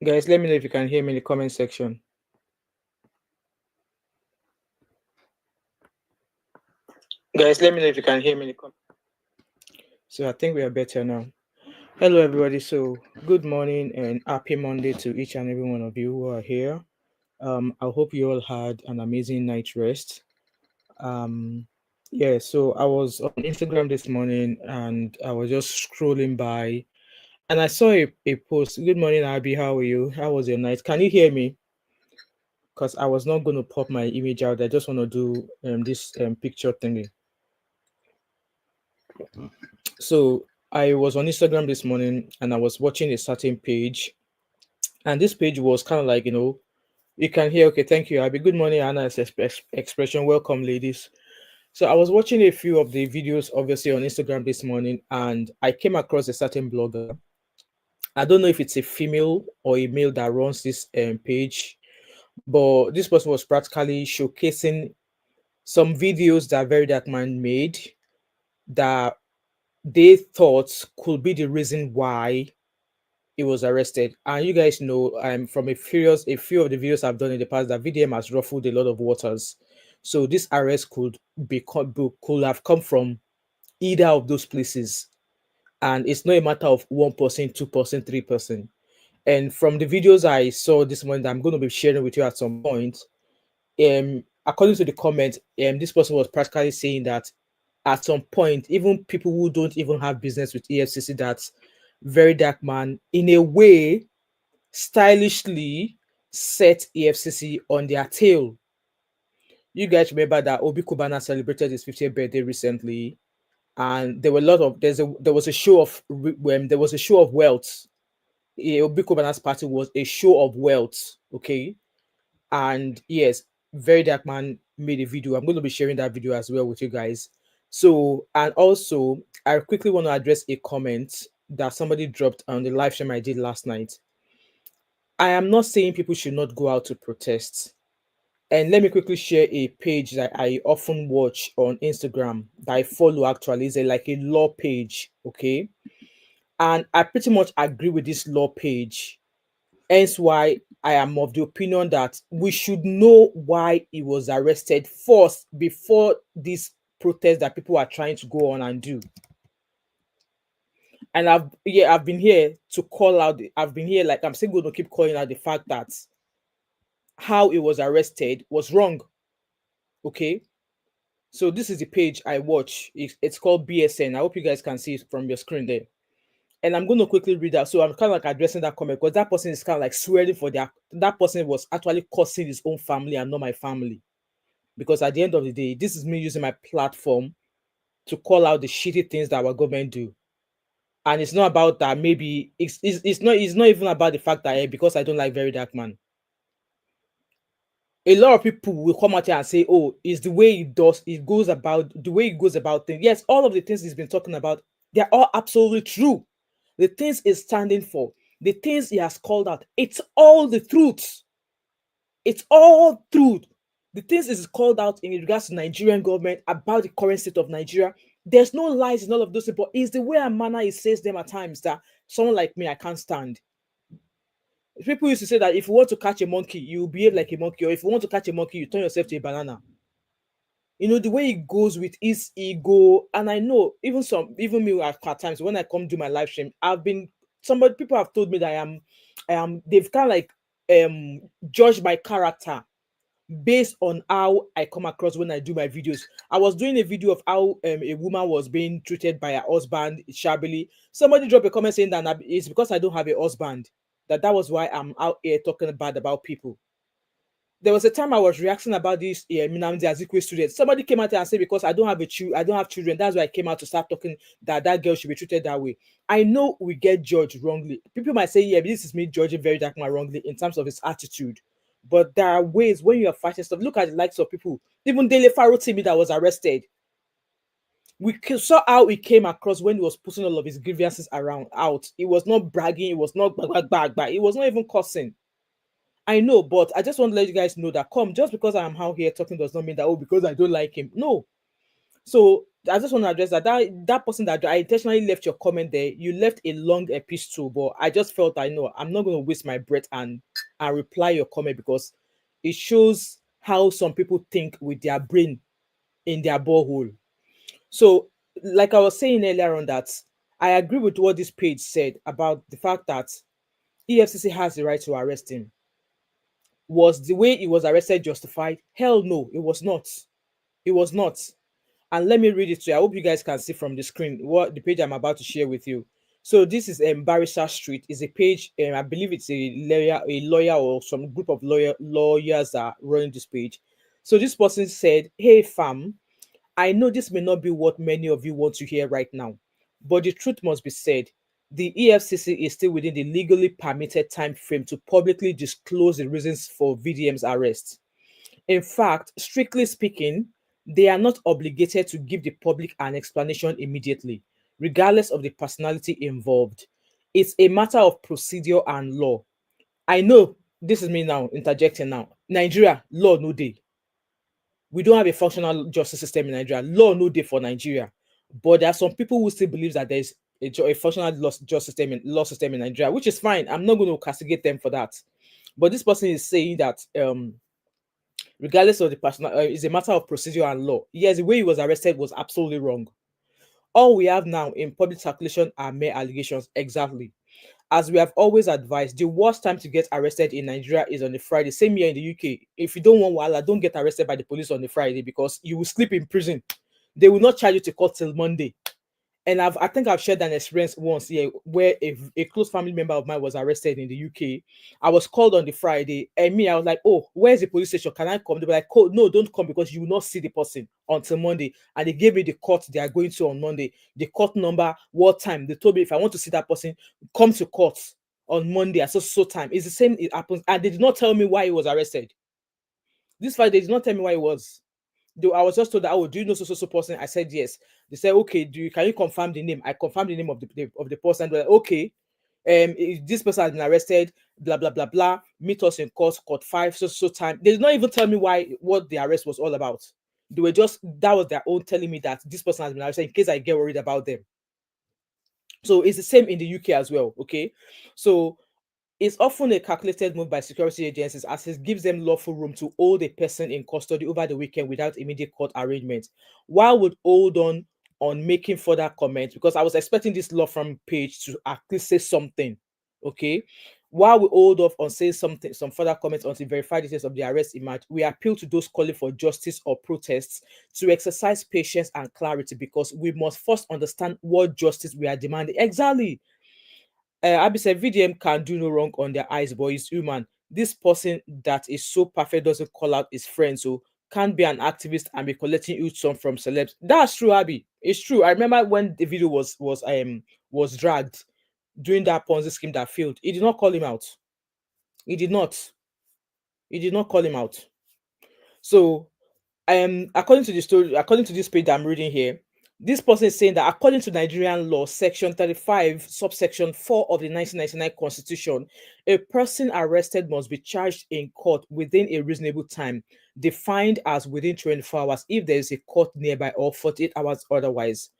Guys, let me know if you can hear me in the comment section. Guys, let me know if you can hear me in the comment. So I think we are better now. Hello, everybody. So good morning and happy Monday to each and every one of you who are here. I hope you all had an amazing night rest. Um, yeah. So I was on Instagram this morning and I was just scrolling by, and I saw a post. Good morning, Abby. How are you? How was your night? Can you hear me? Because I was not going to pop my image out. I just want to do this picture thingy. So I was on Instagram this morning and I was watching a certain page, and this page was kind of like, you can hear. Okay, thank you, Abby. Good morning, Anna's expression. Welcome, ladies. So I was watching a few of the videos, obviously, on Instagram this morning, and I came across a certain blogger. I don't know if it's a female or a male that runs this page, but this person was practically showcasing some videos that Verydarkman made that they thought could be the reason why he was arrested. And you guys know, from a few of the videos I've done in the past, that VDM has ruffled a lot of waters. So this arrest could have come from either of those places, and it's not a matter of 1%, 2%, 3%. And from the videos I saw this morning that I'm going to be sharing with you at some point, according to the comment, this person was practically saying that at some point, even people who don't even have business with EFCC, that's Verydarkman, in a way, stylishly set EFCC on their tail. You guys remember that Obi Kubana celebrated his 50th birthday recently, and there were a lot of there was a show of wealth. Obi Kubana's party was a show of wealth, okay? And yes, Verydarkman made a video. I'm going to be sharing that video as well with you guys. So, and also, I quickly want to address a comment that somebody dropped on the live stream I did last night. I am not saying people should not go out to protest. And let me quickly share a page that I often watch on Instagram that I follow actually. It's like a law page, okay? And I pretty much agree with this law page. Hence why I am of the opinion that we should know why he was arrested first before this protest that people are trying to go on and do. And I've been here to call out. I've been here, like, I'm still going to keep calling out the fact that how he was arrested was wrong. Okay. So this is the page I watch. It's called BSN. I hope you guys can see it from your screen there. And I'm going to quickly read that. So I'm kind of like addressing that comment because that person is kind of like swearing for that person was actually cursing his own family and not my family. Because at the end of the day, this is me using my platform to call out the shitty things that our government do. And it's not about that. Maybe it's not even about the fact that because I don't like Verydarkman. A lot of people will come out here and say, oh, it's the way it goes about things. Yes, all of the things he's been talking about, they're all absolutely true. The things he's standing for, the things he has called out, it's all the truth. It's all truth. The things is called out in regards to Nigerian government about the current state of Nigeria. There's no lies in all of those things, but it's the way and manner he says them at times that someone like me, I can't stand. People used to say that if you want to catch a monkey, you behave like a monkey, or if you want to catch a monkey, you turn yourself to a banana. The way it goes with his ego, and I know even me at times when I come do my live stream, people have told me that they've kind of like judged my character based on how I come across when I do my videos. I was doing a video of how a woman was being treated by her husband shabbily. Somebody dropped a comment saying that it's because I don't have a husband that was why I'm out here talking bad about people. There was a time I was reacting about this Minamdi Azikwe student. Somebody came out and said because I don't have children, that's why I came out to start talking that girl should be treated that way. I know we get judged wrongly. People might say, yeah, this is me judging Verydarkman wrongly in terms of his attitude. But there are ways when you are fighting stuff. Look at the likes of people. Even Dele Faro Timi that was arrested. We saw how he came across when he was putting all of his grievances out. He was not bragging. He was not bag. He was not even cussing. I know, but I just want to let you guys know that just because I am out here talking does not mean that, because I don't like him. No. So I just want to address that that person that I intentionally left your comment there. You left a long epistle, but I just felt I know I'm not going to waste my breath and reply your comment because it shows how some people think with their brain in their borehole. So, like I was saying earlier on, that I agree with what this page said about the fact that EFCC has the right to arrest him. Was the way he was arrested justified? Hell no, it was not. It was not. And let me read it to you. I hope you guys can see from the screen what the page I'm about to share with you. So this is Barrister Street. Is a page. I believe it's a lawyer or some group of lawyers that are running this page. So this person said, "Hey fam, I know this may not be what many of you want to hear right now, but the truth must be said. The EFCC is still within the legally permitted time frame to publicly disclose the reasons for VDM's arrest. In fact, strictly speaking, they are not obligated to give the public an explanation immediately, regardless of the personality involved. It's a matter of procedure and law. I know this is me now interjecting now. Nigeria, law no day. We don't have a functional justice system in Nigeria. Law no day for Nigeria. But there are some people who still believe that there's a functional law system in Nigeria, which is fine. I'm not going to castigate them for that. But this person is saying that regardless of the personal, it's a matter of procedure and law. Yes, the way he was arrested was absolutely wrong. All we have now in public circulation are mere allegations. Exactly. As we have always advised, the worst time to get arrested in Nigeria is on a Friday. Same here in the UK. If you don't want wahala, don't get arrested by the police on a Friday because you will sleep in prison. They will not charge you to court till Monday. And I think I've shared an experience once here where a close family member of mine was arrested in the UK. I was called on the Friday, and me, I was like, "Oh, where's the police station? Can I come?" They were like, "Oh, no, don't come because you will not see the person until Monday." And they gave me the court they are going to on Monday, the court number, what time. They told me if I want to see that person, come to court on Monday at so time. It's the same. It happens, and they did not tell me why he was arrested. This Friday, they did not tell me why he was. I was just told that, "Oh, do you know so person?" I said yes. They said, "Okay, can you confirm the name?" I confirmed the name of the person. They're like, "Okay, this person has been arrested, blah blah blah blah. Meet us in court 5 time." They did not even tell me what the arrest was all about. They were just, that was their own telling me that this person has been arrested in case I get worried about them. So it's the same in the UK as well. Okay, so it's often a calculated move by security agencies as it gives them lawful room to hold a person in custody over the weekend without immediate court arrangement. While would hold on making further comments because I was expecting this law firm page to at least say something. Okay. While we hold off on saying something, some further comments until verified details of the arrest emerge, we appeal to those calling for justice or protests to exercise patience and clarity because we must first understand what justice we are demanding. Exactly. Abby said VDM can do no wrong on their eyes, but he's human. This person that is so perfect doesn't call out his friends, so can't be an activist and be collecting huge sum from celebs. That's true, Abby. It's true. I remember when the video was dragged during that Ponzi scheme that failed. He did not call him out. He did not. He did not call him out. So according to the story, according to this page I'm reading here, this person is saying that according to Nigerian law, section 35, subsection 4 of the 1999 constitution, a person arrested must be charged in court within a reasonable time, defined as within 24 hours if there is a court nearby or 48 hours otherwise.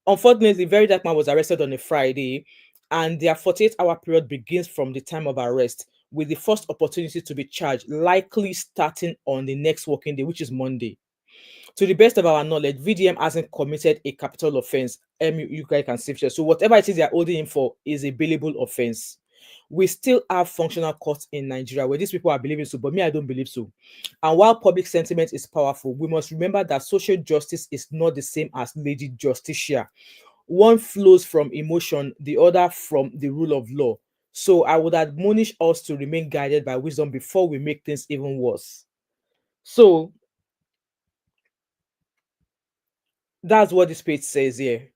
Unfortunately, Verydarkman was arrested on a Friday, and their 48-hour period begins from the time of arrest, with the first opportunity to be charged likely starting on the next working day, which is Monday. To the best of our knowledge, VDM hasn't committed a capital offense. You guys can see here. So whatever it is they're holding him for is a bailable offense. We still have functional courts in Nigeria where these people are believing so, but me, I don't believe so. And while public sentiment is powerful, we must remember that social justice is not the same as Lady Justicia. One flows from emotion, the other from the rule of law. So I would admonish us to remain guided by wisdom before we make things even worse. So that's what this page says here.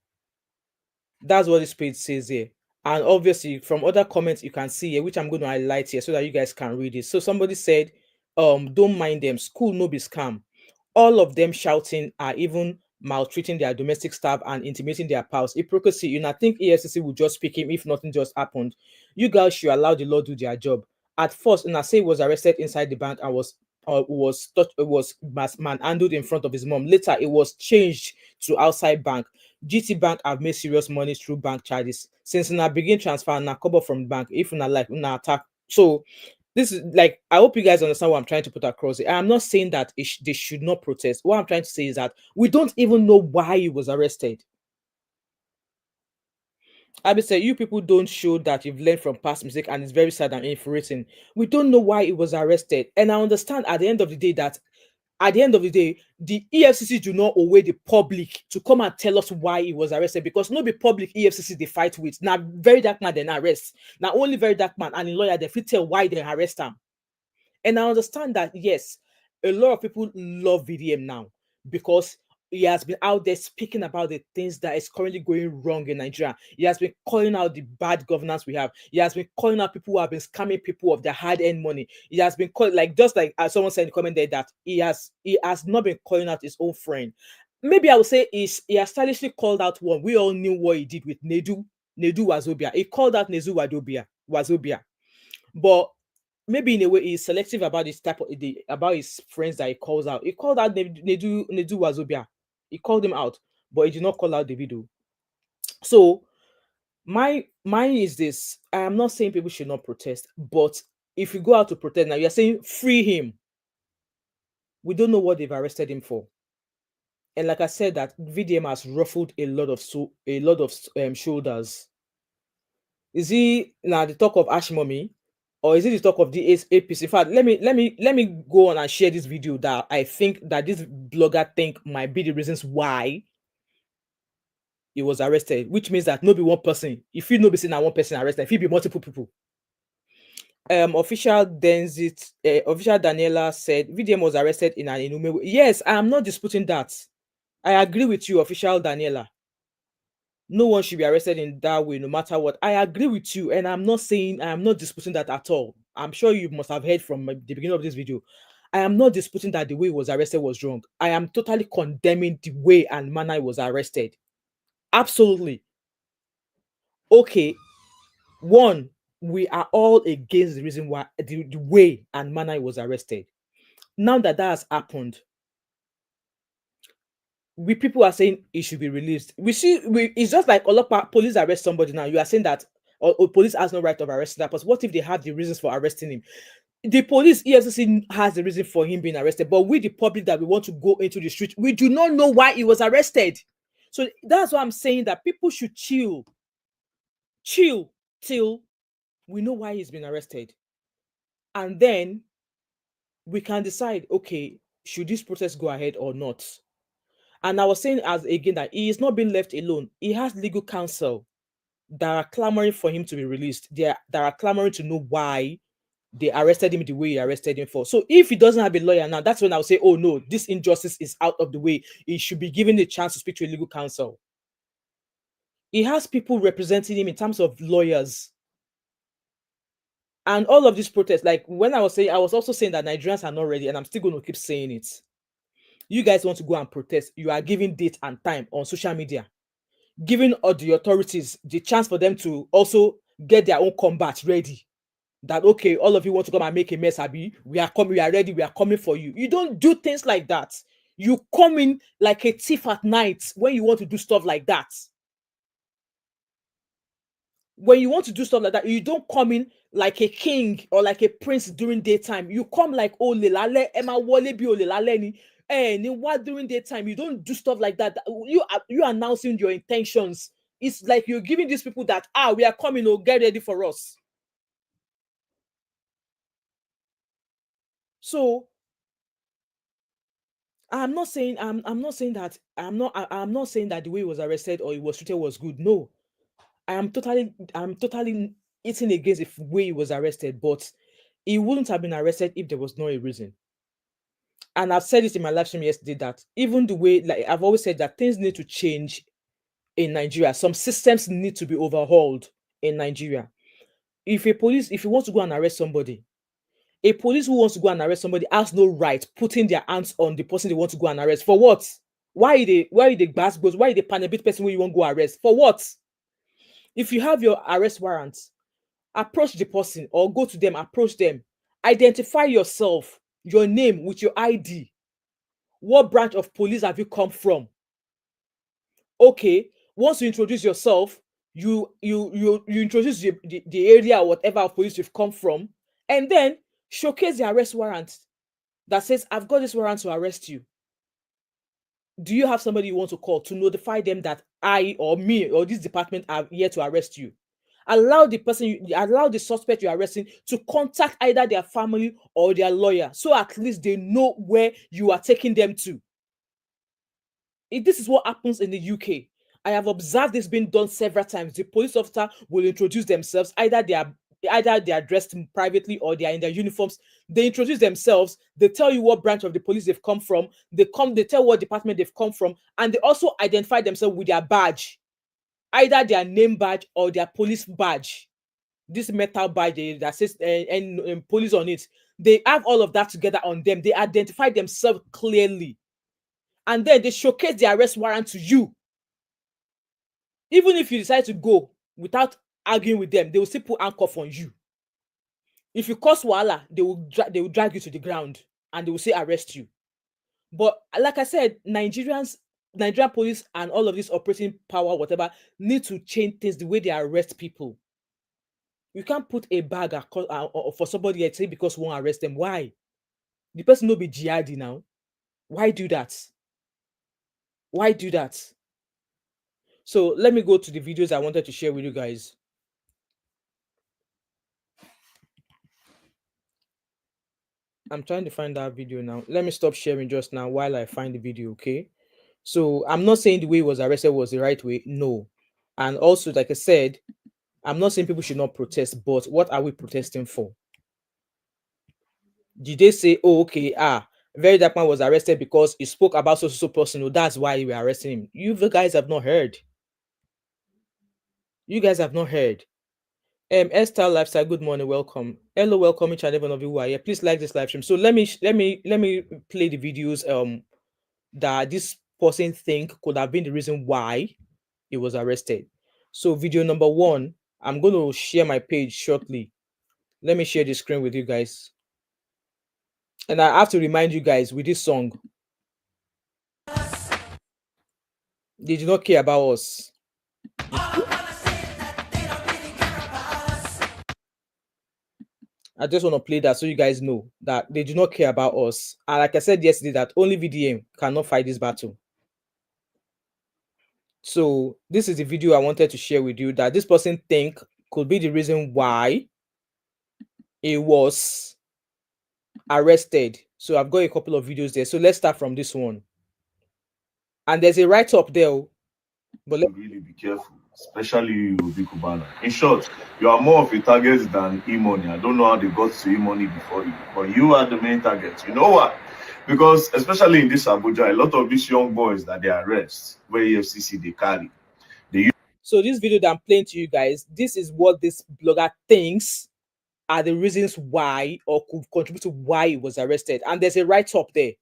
That's what this page says here. And obviously, from other comments you can see here, which I'm going to highlight here so that you guys can read it. So somebody said, don't mind them. School no be scam. All of them shouting are even maltreating their domestic staff and intimidating their pals. Hypocrisy. You know, I think EFCC would just pick him if nothing just happened. You guys should allow the law do their job. At first, and I say he was arrested inside the bank and was manhandled in front of his mom. Later, it was changed to outside bank. GT Bank have made serious money through bank charges since na begin transfer na cover from the bank. If una like una attack, so this is like, I hope you guys understand what I'm trying to put across. I'm not saying that they should not protest. What I'm trying to say is that we don't even know why he was arrested. I would say you people don't show that you've learned from past mistake, and it's very sad and infuriating. We don't know why he was arrested, and I understand at the end of the day that at the end of the day, the EFCC do not owe the public to come and tell us why he was arrested, because no be public EFCC they fight with. Now, Verydarkman then arrest. Now only Verydarkman and the lawyer they fit tell why they arrest him. And I understand that, yes, a lot of people love VDM now because he has been out there speaking about the things that is currently going wrong in Nigeria. He has been calling out the bad governance we have. He has been calling out people who have been scamming people of their hard-earned money. He has been calling, like, just like as someone said in the comment there, that he has not been calling out his own friend. Maybe I would say he has stylishly called out one. We all knew what he did with Nedu Wazobia. He called out Nedu Wazobia. But maybe in a way he's selective about this type of about his friends that he calls out. He called out Nedu Wazobia. He called him out, but he did not call out Davido. So mine is this: I am not saying people should not protest, but if you go out to protest now, you're saying free him. We don't know what they've arrested him for. And like I said, that VDM has ruffled a lot of shoulders. Is he now the talk of Ash Mommy, or is it the talk of the APC? In fact, let me go on and share this video that I think that this blogger think might be the reasons why he was arrested, which means that no be one person. If you know be saying one person arrested, if it be multiple people. Official Daniela said VDM was arrested in an inhuman way. Yes, I am not disputing that. I agree with you, official Daniela. No one should be arrested in that way, no matter what. I agree with you, and I'm not disputing that at all. I'm sure you must have heard from the beginning of this video. I am not disputing that the way he was arrested was wrong. I am totally condemning the way and manner he was arrested. Absolutely. Okay, one, we are all against the reason why the way and manner he was arrested. Now that has happened, people are saying he should be released. It's just like police arrest somebody now. You are saying that or police has no right of arresting that person. What if they have the reasons for arresting him? The police, EFCC has the reason for him being arrested, but we, the public, that we want to go into the street, we do not know why he was arrested. So that's why I'm saying that people should chill till we know why he's been arrested, and then we can decide, okay, should this protest go ahead or not? And I was saying as again that he is not being left alone. He has legal counsel that are clamoring for him to be released. That are clamoring to know why they arrested him the way he arrested him for. So if he doesn't have a lawyer now, that's when I'll say, oh no, this injustice is out of the way. He should be given a chance to speak to a legal counsel. He has people representing him in terms of lawyers. And all of these protests, like when I was also saying that Nigerians are not ready, and I'm still going to keep saying it. You guys want to go and protest, you are giving date and time on social media, giving all the authorities the chance for them to also get their own combat ready. That, okay, all of you want to come and make a mess, Abi, we are coming, we are ready, we are coming for you. You don't do things like that. You come in like a thief at night when you want to do stuff like that. When you want to do stuff like that, you don't come in like a king or like a prince during daytime. You come like, oh, lelale, Emma Wole bi olelale ni. Ni what during daytime? You don't do stuff like that. You announcing your intentions. It's like you're giving these people that, we are coming, oh, get ready for us. So I'm not saying that the way he was arrested or he was treated was good. No, I'm totally eating against the way he was arrested, but he wouldn't have been arrested if there was no a reason. And I've said this in my live stream yesterday that even the way, like I've always said, that things need to change in Nigeria. Some systems need to be overhauled in Nigeria. If you want to go and arrest somebody, a police who wants to go and arrest somebody has no right putting their hands on the person they want to go and arrest. For what? Why the bass goes? Why the panabit person when you want to go arrest? For what? If you have your arrest warrant, approach the person or go to them, approach them, identify yourself. your name with your ID. What branch of police have you come from? Okay, once you introduce yourself, you introduce the area or whatever of police you've come from, and then showcase the arrest warrant that says, I've got this warrant to arrest you. Do you have somebody you want to call to notify them that I or me or this department are here to arrest you? Allow the person, allow the suspect you're arresting to contact either their family or their lawyer, so at least they know where you are taking them to. This is what happens in the UK. I have observed this being done several times. The police officer will introduce themselves, either they are dressed privately or they are in their uniforms. They introduce themselves, they tell you what branch of the police they've come from, they tell what department they've come from, and they also identify themselves with their badge, either their name badge or their police badge. This metal badge that says and police on it. They have all of that together on them. They identify themselves clearly. And then they showcase the arrest warrant to you. Even if you decide to go without arguing with them, they will still put handcuff on you. If you cause wahala, they will drag you to the ground and they will say arrest you. But like I said, Nigerian police and all of this operating power, whatever, need to change things the way they arrest people. You can't put a bag for somebody and say because we won't arrest them. Why? The person will be jihadi now. Why do that? Why do that? So let me go to the videos I wanted to share with you guys. I'm trying to find that video now. Let me stop sharing just now while I find the video, okay? So I'm not saying the way he was arrested was the right way. No. And also, like I said, I'm not saying people should not protest, but what are we protesting for? Did they say, oh, okay, Verydarkman was arrested because he spoke about so person, that's why we were arresting him? You guys have not heard. You guys have not heard. Esther Lifestyle, good morning, welcome. Hello, welcome each and every one of you who are here. Please like this live stream. So let me play the videos that this person think could have been the reason why he was arrested. So video number 1, I'm going to share my page shortly. Let me share the screen with you guys. And I have to remind you guys with this song, they do not care about us. I just want to play that so you guys know that they do not care about us. And like I said yesterday, that only VDM cannot fight this battle. So this is the video I wanted to share with you that this person think could be the reason why he was arrested. So I've got a couple of videos there. So let's start from this one. And there's a write-up there. But let's really be careful, especially you, Big Cubana. In short, you are more of a target than E-Money. I don't know how they got to E-Money before you, but you are the main target. You know what? Because especially in this Abuja, a lot of these young boys that they arrest, where EFCC they carry. So this video that I'm playing to you guys, this is what this blogger thinks are the reasons why or could contribute to why he was arrested. And there's a write-up there.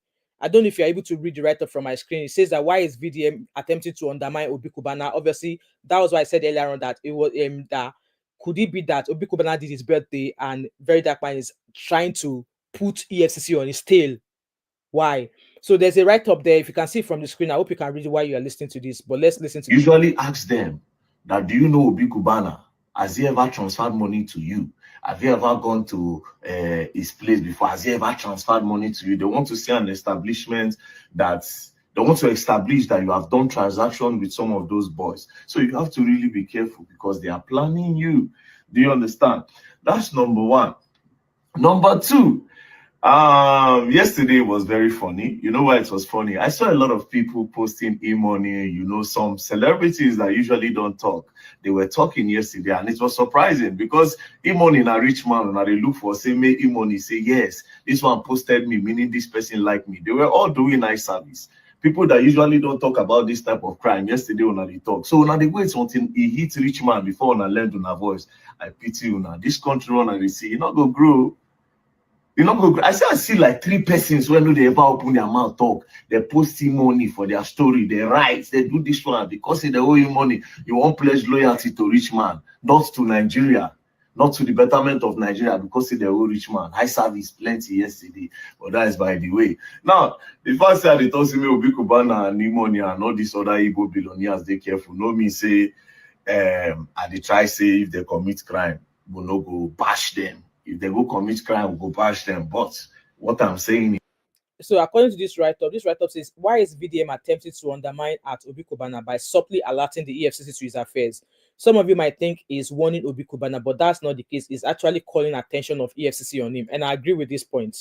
I don't know if you're able to read the write-up from my screen. It says that why is VDM attempting to undermine Obi Kubana? Obviously, that was why I said earlier on that it was that could it be that Obi Kubana did his birthday and Verydarkman is trying to put EFCC on his tail? Why? So there's a write-up there. If you can see from the screen, I hope you can read why you are listening to this. But let's listen to. Usually ask them that, do you know Obi Kubana? Has he ever transferred money to you? Have you ever gone to his place before? Has he ever transferred money to you? They want to see an establishment that they want to establish that you have done transaction with some of those boys. So you have to really be careful because they are planning you. Do you understand? That's number 1. Number 2, yesterday was very funny. You know why it was funny? I saw a lot of people posting E-Money, you know, some celebrities that usually don't talk. They were talking yesterday and it was surprising because E-Money na rich man and they look for say may E-Money say yes, this one posted me, meaning this person like me. They were all doing nice service. People that usually don't talk about this type of crime yesterday when they talk. So when they wait until he hits rich man before when I learn to voice. I pity you now. This country when they see, you not go grow. You know, I see like 3 persons when they ever open their mouth talk. They post money for their story. They write. They do this one because they owe you money. You won't pledge loyalty to rich man, not to Nigeria. not to the betterment of Nigeria, because see the old rich man. High service plenty yesterday, but that is by the way. Now, the first time they told me Obi Kubana and pneumonia and all these other Igbo billionaires, they careful. No me say, and they try say if they commit crime, we'll not go bash them. If they go commit crime, we'll go bash them. But what I'm saying is, so according to this write-up says, why is VDM attempting to undermine at Obi Kubana by subtly alerting the EFCC to his affairs? Some of you might think he's warning Obi Kubana, but that's not the case. He's actually calling attention of EFCC on him. And I agree with this point.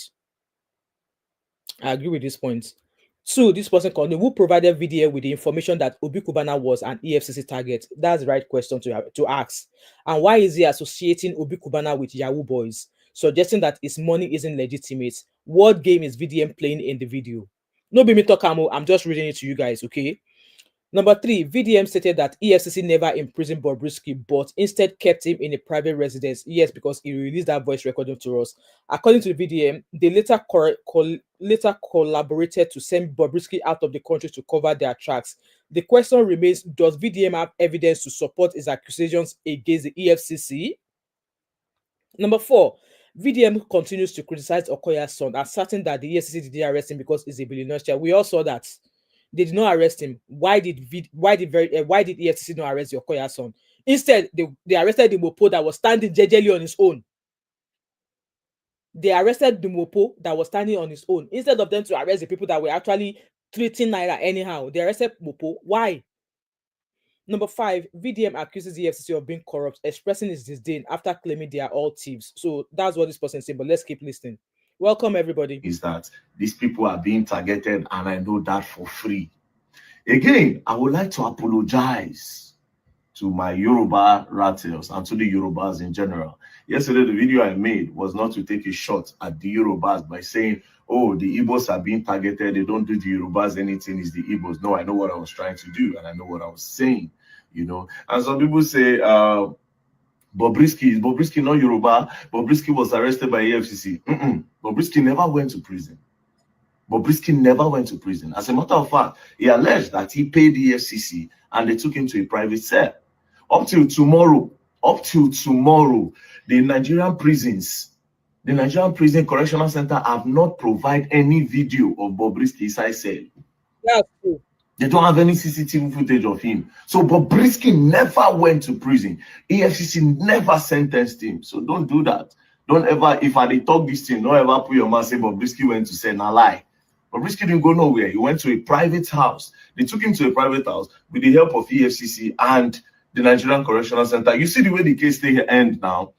Two, this person called me, who provided VDM with the information that Obi Kubana was an EFCC target? That's the right question to ask. And why is he associating Obi Kubana with Yahoo boys, suggesting that his money isn't legitimate? What game is VDM playing in the video? No be me talk, I'm just reading it to you guys, okay? Number three, VDM stated that EFCC never imprisoned Bobrisky, but instead kept him in a private residence. Yes, because he released that voice recording to us. According to the VDM, they later collaborated to send Bobrisky out of the country to cover their tracks. The question remains, does VDM have evidence to support his accusations against the EFCC? Number four, VDM continues to criticize Okoya's son, asserting that the EFCC didn't arrest him because he's a billionaire. We all saw that. They did not arrest him. Why did EFCC not arrest Okoya's son? Instead, they arrested the Mopo that was standing jejely on his own. They arrested the Mopo that was standing on his own. Instead of them to arrest the people that were actually treating Naira anyhow, they arrested Mopo. Why? Number five, VDM accuses the EFCC of being corrupt, expressing his disdain after claiming they are all thieves. So that's what this person said, but let's keep listening. Welcome, everybody. Is that these people are being targeted, and I know that for free. Again, I would like to apologize to my Yoruba rattlers and to the Yorubas in general. Yesterday, the video I made was not to take a shot at the Yorubas by saying, oh, the Igbos are being targeted, they don't do the Yorubas anything, it's the Igbos. No, I know what I was trying to do, and I know what I was saying, you know. And some people say, Bobrisky not Yoruba. Bobrisky was arrested by EFCC. Bobrisky never went to prison. Bobrisky never went to prison. As a matter of fact, he alleged that he paid the EFCC and they took him to a private cell. Up till tomorrow, the Nigerian Prison Correctional Center have not provided any video of Bobrisky inside cell. That's true. They don't have any CCTV footage of him. So Bobrisky never went to prison. EFCC never sentenced him. So don't do that. Don't ever, if I talk this thing, don't ever put your mouth say Bobrisky went to say a lie. Bobrisky didn't go nowhere. He went to a private house. They took him to a private house with the help of EFCC and the Nigerian Correctional Center. You see the way the case they end now.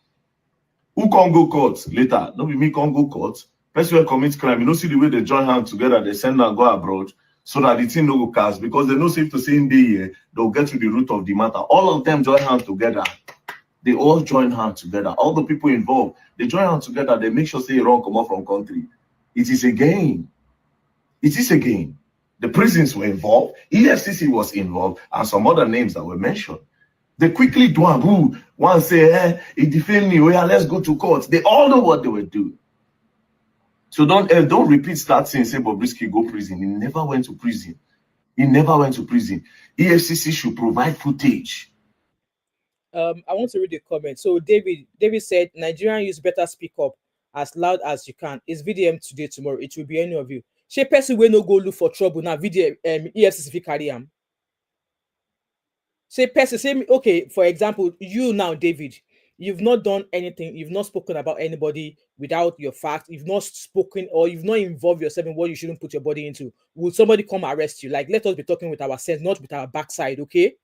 Who can't go court later? Not be me can't go court. Person who commits crime. You don't see the way they join hands together. They send and go abroad. So that the thing no go cast, because they know safe to say in the year they'll get to the root of the matter. All of them join hands together. They all join hands together. All the people involved, they join hands together. They make sure say wrong come out from country. It is a game. It is a game. The prisons were involved. EFCC was involved, and some other names that were mentioned. They quickly do a boo. One say, he defamed me. Oh yeah, let's go to court. They all know what they were doing. So don't repeat that thing. Say Bobrisky go prison. He never went to prison. EFCC should provide footage. I want to read the comment. So David said, Nigerian youths better speak up as loud as you can. It's VDM today, tomorrow. It will be any of you. She person will no go look for trouble now. VDM EFCC carry him. Say person say okay. For example, you now, David. You've not done anything. You've not spoken about anybody without your facts. You've not spoken or you've not involved yourself in what you shouldn't put your body into. Will somebody come arrest you? Like, let us be talking with our sense, not with our backside, okay?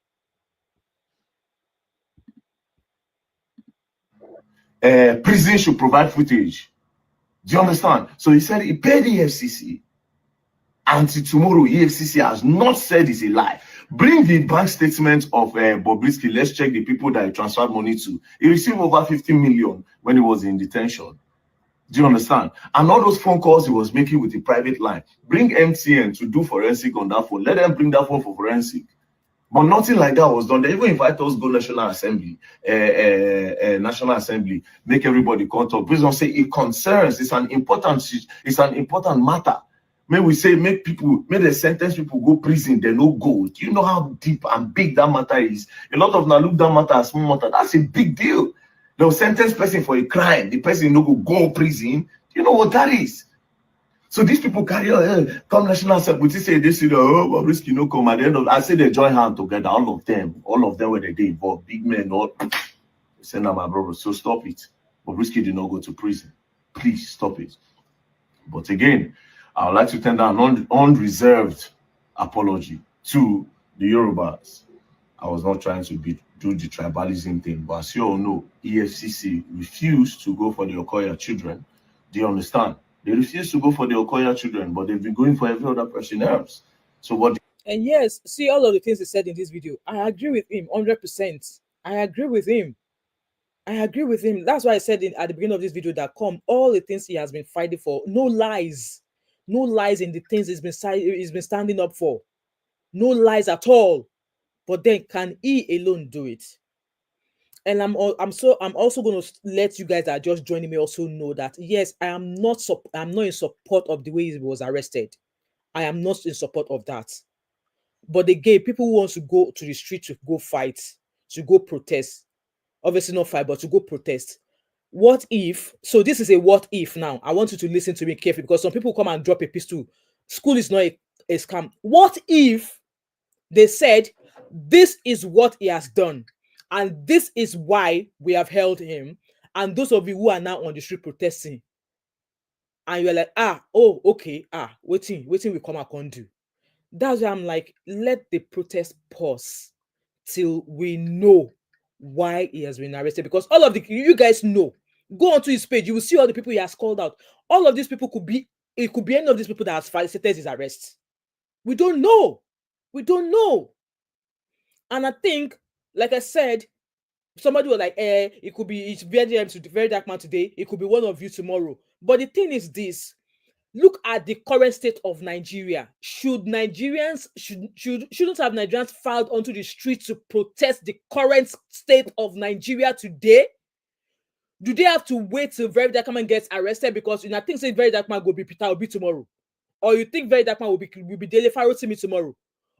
Prison should provide footage. Do you understand? So he said he paid the EFCC. Until tomorrow, EFCC has not said it's a lie. Bring the bank statement of Bobrisky. Let's check the people that he transferred money to. He received over 50 million when he was in detention. Do you understand? And all those phone calls he was making with the private line. Bring MTN to do forensic on that phone. Let them bring that phone for forensic. But nothing like that was done. They even invite us go National Assembly, make everybody come talk. Please don't say it concerns. It's an important matter. May we say make the sentence people go prison, they no go. Do you know how deep and big that matter is? A lot of now look that matter as small matter. That's a big deal. They'll sentence person for a crime. The person no go prison. You know what that is? So these people carry on, come National Assembly, say this, risky no come at the end of. I say they join hand together, all of them where they involved, big men, all send them my brother. So stop it. But risky did not go to prison. Please stop it. But again, I would like to tender an unreserved apology to the Yorubas. I was not trying to do the tribalism thing, but as you all know, EFCC refused to go for the Okoya children. Do you understand? They refused to go for the Okoya children, but they've been going for every other person else. So what? And yes, see all of the things he said in this video. I agree with him 100%. I agree with him. I agree with him. That's why I said at the beginning of this video that all the things he has been fighting for, no lies in the things he's been standing up for, no lies at all. But then, can he alone do it? And I'm also going to let you guys that are just joining me also know that yes, I'm not in support of the way he was arrested. I am not in support of that. But again, people who want to go to the street to go fight, to go protest, obviously not fight, but to go protest. What if? So this is a what if now. I want you to listen to me carefully because some people come and drop a pistol. School is not a scam. What if they said, this is what he has done, and this is why we have held him, and those of you who are now on the street protesting, and you're like, okay, waiting, we come and can do. That's why I'm like, let the protest pause till we know why he has been arrested. Because all of you guys know, go onto his page, you will see all the people he has called out. All of these people could be any of these people that has facilitated his arrest. We don't know. And I think, like I said, somebody was like, it could be it's Verydarkman today, it could be one of you tomorrow. But the thing is this: look at the current state of Nigeria. Shouldn't have Nigerians filed onto the street to protest the current state of Nigeria today? Do they have to wait till Verydarkman gets arrested? Because I think say Verydarkman will be Peter Obi tomorrow, or you think Verydarkman will be Dele Farotimi tomorrow,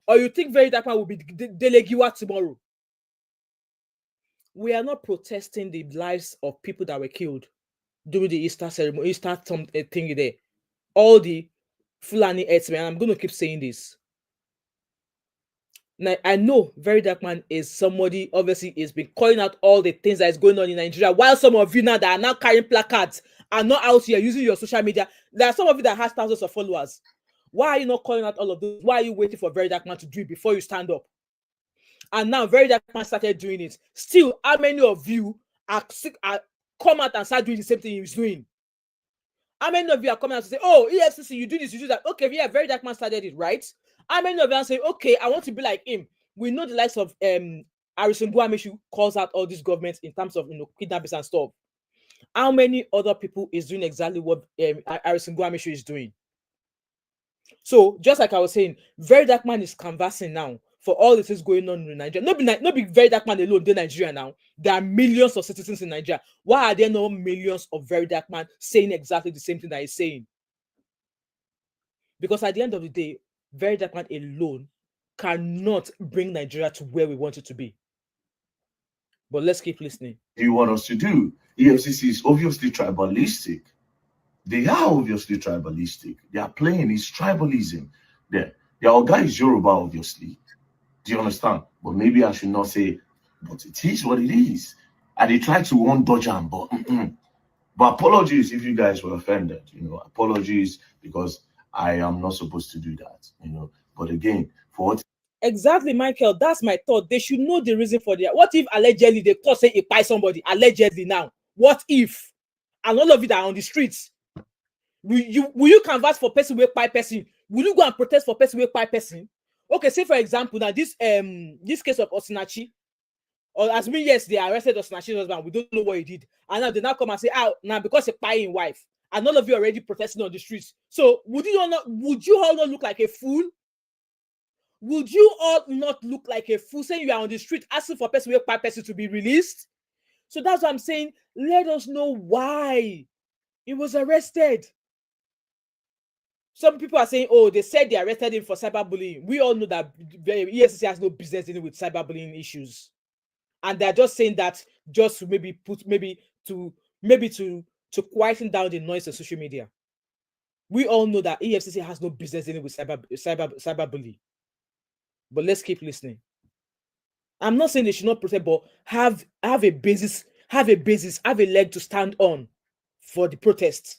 or you think Verydarkman will be Dele Giwa tomorrow? We are not protesting the lives of people that were killed during the Easter ceremony, Easter thing there. All the Fulani herdsmen, I'm going to keep saying this. Now, I know Verydarkman is somebody, obviously, has been calling out all the things that is going on in Nigeria, while some of you now that are now carrying placards are not out here using your social media. There are some of you that has thousands of followers. Why are you not calling out all of those? Why are you waiting for Verydarkman to do it before you stand up? And now Verydarkman started doing it. Still, how many of you are come out and start doing the same thing he's doing? How many of you are coming out to say, oh, EFCC, you do this, you do that? Okay, yeah, Verydarkman started it, right? How many of you are saying, okay, I want to be like him? We know the likes of Harrison Guamishu calls out all these governments in terms of kidnappings and stuff. How many other people is doing exactly what Harrison Guamishu is doing? So just like I was saying, Verydarkman is canvassing now for all the things going on in Nigeria. Not be Verydarkman alone in Nigeria now. There are millions of citizens in Nigeria. Why are there not millions of Verydarkman saying exactly the same thing that he's saying? Because at the end of the day, Verydarkman alone cannot bring Nigeria to where we want it to be. But let's keep listening. Do you want us to do? EFCC is obviously tribalistic. They are obviously tribalistic. They are playing is tribalism. Their guy is Yoruba, obviously. Do you understand? But maybe I should not say, but it is what it is. And they try to dodge them, but but apologies if you guys were offended. Apologies because I am not supposed to do that. But again, for what? Exactly, Michael. That's my thought. They should know the reason for that. What if allegedly they call say it by somebody? Allegedly now. What if? And all of you that are on the streets. Will you canvass for person with pie person? Will you go and protest for person with pie person? Okay, say for example now this case of Osinachi, or as me, yes, they arrested Osinachi's husband. We don't know what he did, and now they now come and say, now because he paying wife, and all of you are already protesting on the streets. So would you all not look like a fool? Would you all not look like a fool saying you are on the street asking for person with pie person to be released? So that's what I'm saying. Let us know why he was arrested. Some people are saying, oh, they said they arrested him for cyberbullying. We all know that EFCC has no business dealing with cyberbullying issues. and they're just saying that just to maybe to quieten down the noise on social media. We all know that EFCC has no business dealing with cyberbullying. But let's keep listening. I'm not saying they should not protect, but have a basis, have a leg to stand on for the protest.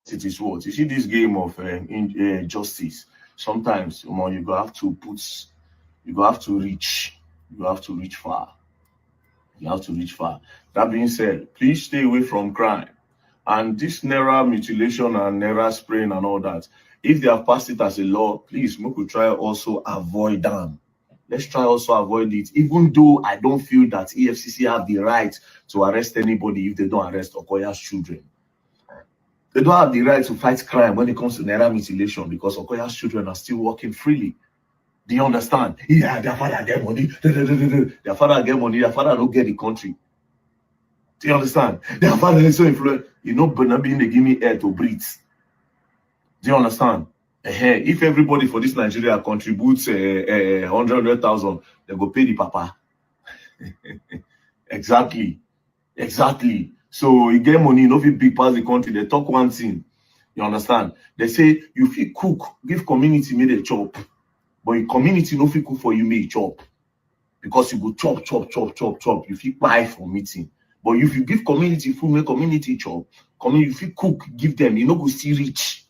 It is what you see this game of justice. Sometimes you go have to reach, you have to reach far. You have to reach far. That being said, please stay away from crime. And this Naira mutilation and Naira spraying and all that, if they have passed it as a law, please, we could try also avoid them. Let's try also avoid it, even though I don't feel that EFCC have the right to arrest anybody if they don't arrest Okoya's children. They don't have the right to fight crime when it comes to Naira mutilation because Okoya's children are still working freely. Do you understand? Yeah, their father get money. Their father get money. Their father don't get the country. Do you understand? Their father is so influential. You know, Benabi, they give me air to breathe. Do you understand? If everybody for this Nigeria contributes 100,000, they go pay the papa. Exactly. So you get money, you know, if you big pass the country, they talk one thing. You understand? They say you fit cook, give community made a chop, but your community no fit cook for you make chop because you go chop. You fit buy for meeting, but if you give community food, make community chop. Community if you cook, give them, you know, go still rich.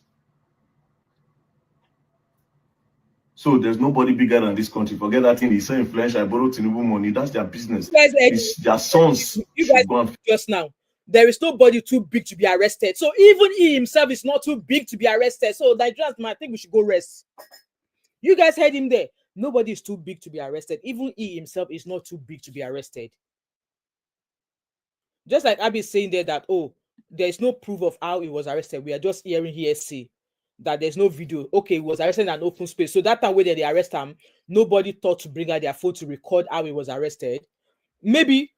So there's nobody bigger than this country. Forget that thing. It's so influential. I borrow Tinubu money. That's their business. It's their sons. You guys just now. There is nobody too big to be arrested. So even he himself is not too big to be arrested. So Nigerians, I think we should go rest. You guys heard him there. Nobody is too big to be arrested. Even he himself is not too big to be arrested. Just like Abby is saying there that, oh, there is no proof of how he was arrested. We are just hearing hearsay that there's no video. Okay, he was arrested in an open space. So that time where they arrest him, nobody thought to bring out their phone to record how he was arrested. Maybe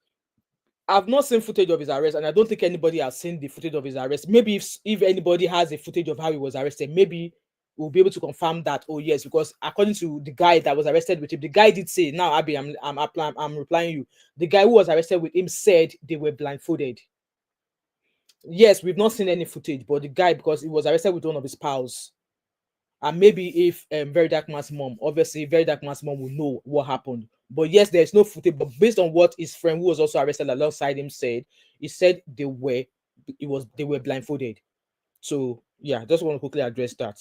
I've not seen footage of his arrest, and I don't think anybody has seen the footage of his arrest. Maybe if anybody has a footage of how he was arrested, maybe we'll be able to confirm that. Oh yes, because according to the guy that was arrested with him, the guy did say. Now, Abby, I'm replying you. The guy who was arrested with him said they were blindfolded. Yes, we've not seen any footage, but the guy, because he was arrested with one of his pals, and maybe if Verydarkman's mom, obviously Verydarkman's mom will know what happened. But yes, there's no footage. But based on what his friend, who was also arrested alongside him, said, he said they were blindfolded. So yeah, just want to quickly address that.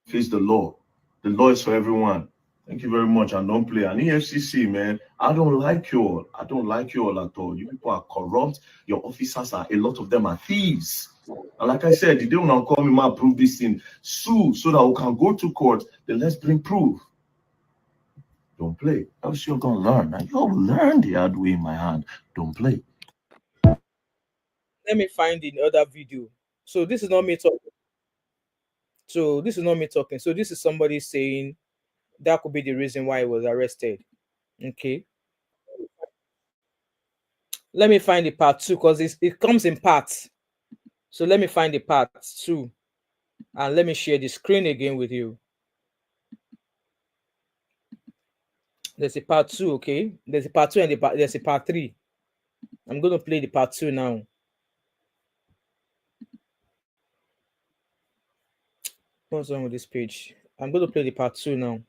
Face the law. The law is for everyone. Thank you very much. And don't play. And EFCC, man, I don't like you all. I don't like you all at all. You people are corrupt. Your officers are, a lot of them are thieves. And like I said, the day when I'll call me, man, prove this thing, sue so that we can go to court. Then let's bring proof. Don't play. Else you're going to learn. And you'll learn the hard way in my hand. Don't play. Let me find the other video. So this is not me talking. So this is somebody saying that could be the reason why he was arrested. Okay. Let me find the part 2 because it comes in parts. So let me find the part 2 and let me share the screen again with you. There's a part 2, okay? There's a part 2 and there's a part 3. I'm going to play the part 2 now. What's wrong with this page? I'm going to play the part 2 now.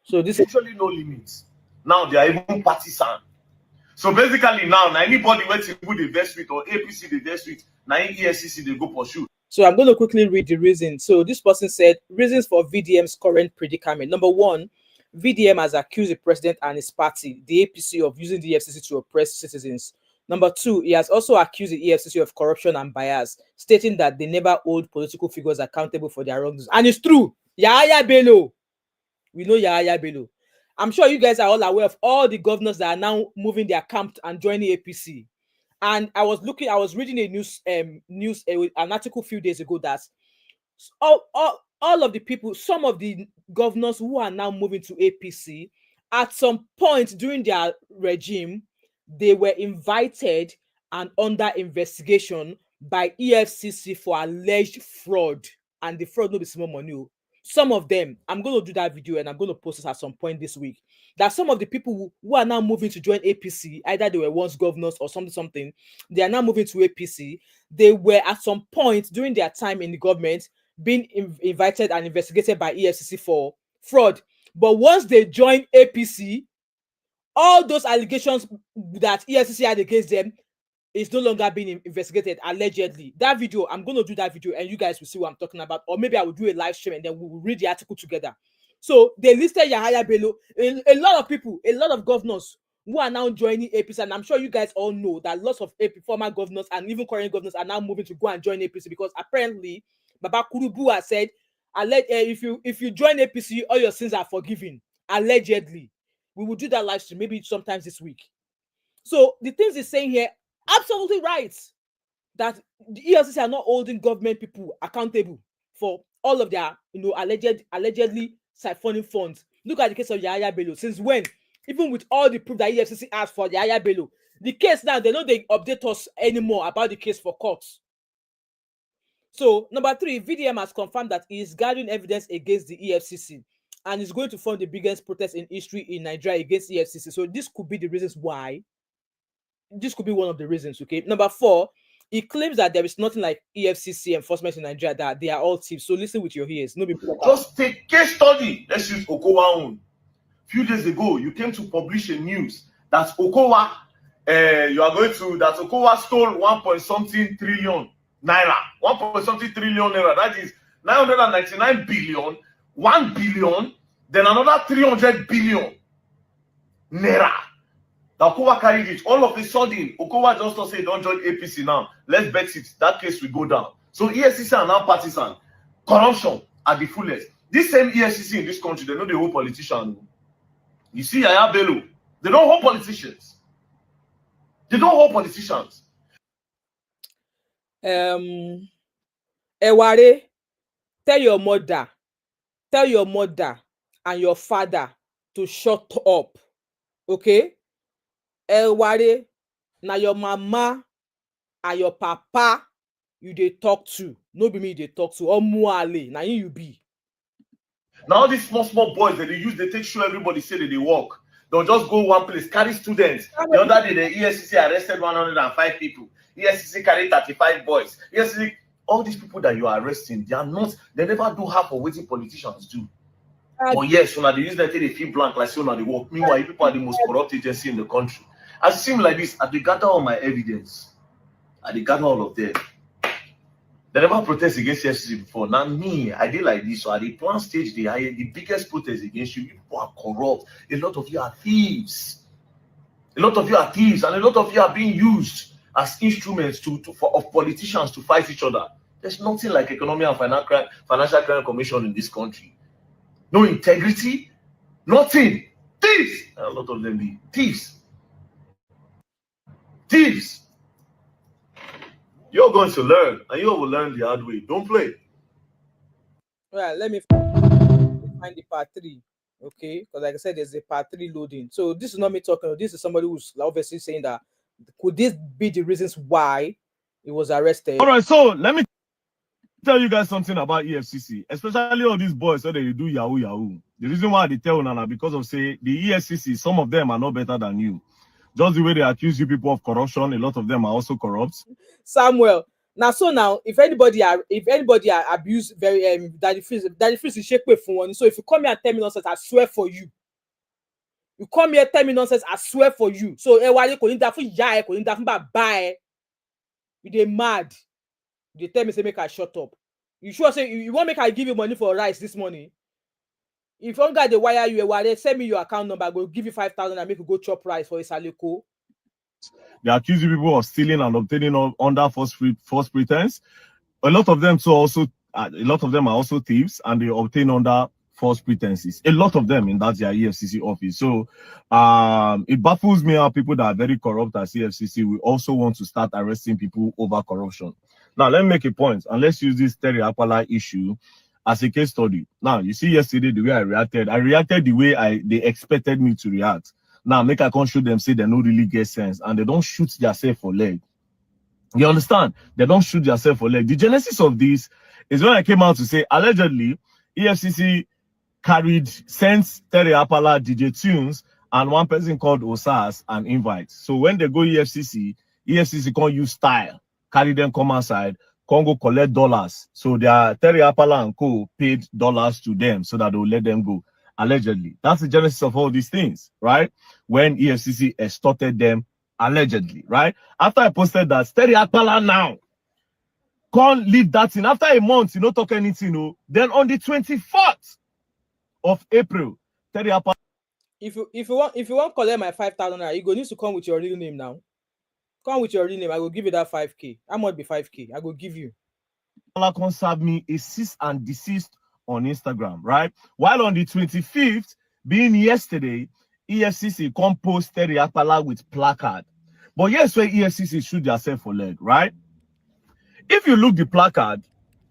So this is actually no limits. Now they are even partisan. So basically now anybody waiting with the vest with or APC the vest with, now EFCC they go pursue. So I'm going to quickly read the reason. So this person said reasons for VDM's current predicament. Number 1, VDM has accused the president and his party, the APC, of using the EFCC to oppress citizens. Number 2, he has also accused the EFCC of corruption and bias, stating that they never hold political figures accountable for their wrongs. And it's true. Yahaya Bello. We know Yahaya Bello. I'm sure you guys are all aware of all the governors that are now moving their camp and joining APC. And I was reading a an article a few days ago that all of the people, some of the governors who are now moving to APC, at some point during their regime, they were invited and under investigation by EFCC for alleged fraud, and the fraud no be small money. some of them, I'm going to do that video and I'm going to post it at some point this week, that some of the people who are now moving to join APC, either they were once governors or something, they are now moving to APC. They were at some point during their time in the government being invited and investigated by EFCC for fraud. But once they join APC, all those allegations that EFCC had against them is no longer being investigated, allegedly. That video, I'm going to do that video and you guys will see what I'm talking about. Or maybe I will do a live stream and then we will read the article together. So they listed Yahaya Bello. A lot of people, a lot of governors who are now joining APC, and I'm sure you guys all know that lots of former governors and even current governors are now moving to go and join APC because apparently Baba Kurubu has said, if you join APC, all your sins are forgiven. Allegedly. We will do that live stream maybe sometimes this week. So the things he's saying here, absolutely right, that the EFCC are not holding government people accountable for all of their, allegedly siphoning funds. Look at the case of Yahaya Bello. Since when? Even with all the proof that EFCC has for Yahaya Bello, the case now, they don't update us anymore about the case for courts. So, number 3, VDM has confirmed that he is gathering evidence against the EFCC and is going to fund the biggest protest in history in Nigeria against EFCC. So, this could be the reasons why. This could be one of the reasons, okay? Number 4, he claims that there is nothing like EFCC enforcement in Nigeria, that they are all thieves. So, listen with your ears. No, just take case study. Let's use Okowa own. A few days ago, you came to publish a news that Okowa, that Okowa stole 1.something trillion naira. 1.something trillion naira. That is 999 billion, 1 billion, then another 300 billion naira. Now, Okowa carried it. All of a sudden, Okowa just say, don't join APC now. Let's bet it. That case will go down. So EFCC are now partisan. Corruption at the fullest. This same EFCC in this country, they know the whole politician. You see Yahaya Bello, they don't hold politicians. They don't hold politicians. Eware, tell your mother and your father to shut up. Okay? Eware, now your mama and your papa you dey talk to. No be me they talk to. Omuale, now you be. Now these small boys that they take sure everybody say that they work. They'll just go one place, carry students. The other day, the EFCC arrested 105 people. EFCC carried 35 boys. EFCC, all these people that you are arresting, they never do half of what politicians do. But yes, when they use that, they feel blank like so now they work. Meanwhile, people are the most corrupt agency in the country. As it seems like this, I gather all my evidence. I gather all of them. They never protest against EFCC before. Now me, I did like this. So at the plan stage, the biggest protest against you. People are corrupt. A lot of you are thieves. A lot of you are thieves, and a lot of you are being used as instruments of politicians to fight each other. There's nothing like Economic and Financial Crime Commission in this country. No integrity, nothing. Thieves. A lot of them be thieves. Thieves. You're going to learn, and you will learn the hard way. Don't play. Well, let me find the part 3, okay? Because like I said, there's a part 3 loading. So this is not me talking. This is somebody who's obviously saying that could this be the reasons why he was arrested? All right, so let me tell you guys something about EFCC, especially all these boys so that you do yahoo. The reason why they tell Nana because of say the EFCC, some of them are not better than you. Just the way they accuse you people of corruption, a lot of them are also corrupt. Samuel, now if anybody abuse very Daddy Freeze is shake for one. So if you come here and tell me nonsense, I swear for you. You come here tell me nonsense, I swear for you. So why you calling that for ya? Calling that for bye? You dey mad? You tell me say make I shut up. You sure say you want make I give you money for rice this morning? If one guy they wire you, send me your account number. I go give you 5,000 and make you go chop rice for a saleko. They accuse you people of stealing and obtaining under false pretense. A lot of them are also thieves, and they obtain under false pretenses. A lot of them in that their EFCC office. So it baffles me how people that are very corrupt at EFCC will also want to start arresting people over corruption. Now let me make a point, and let's use this Terry Apala issue as a case study. Now you see yesterday the way I reacted the way they expected me to react. Now make I can't show them say they don't really get sense, and they don't shoot themselves for leg. You understand? They don't shoot themselves for leg. The genesis of this is when I came out to say allegedly EFCC sent Terry Apala, DJ Tunes, and one person called Osas an invite. So when they go EFCC can't use style, carry them come outside, can't go collect dollars. So their Terry Apala and co paid dollars to them so that they'll let them go. Allegedly. That's the genesis of all these things, right? When EFCC extorted them, allegedly, right? After I posted that, Terry Apala now can't leave that in. After a month, you don't talk anything, no. Then on the 24th of April, Terry Apala. If you want to collect my 5,000 naira, you go need to come with your real name now. Come with your real name. I will give you that 5K. How much be 5K? I will give you. Can serve me a cease and desist on Instagram, right? While on the 25th, being yesterday, EFCC composed Terry Apala with placard. But yes, where EFCC shoot themselves for leg, right? If you look the placard,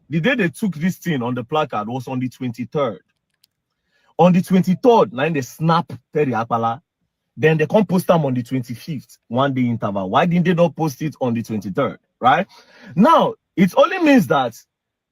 the day they took this thing on the placard was on the 23rd. On the 23rd, now they snap Terry Apala. Then they come post them on the 25th, 1 day interval. Why didn't they not post it on the 23rd, right? Now, it only means that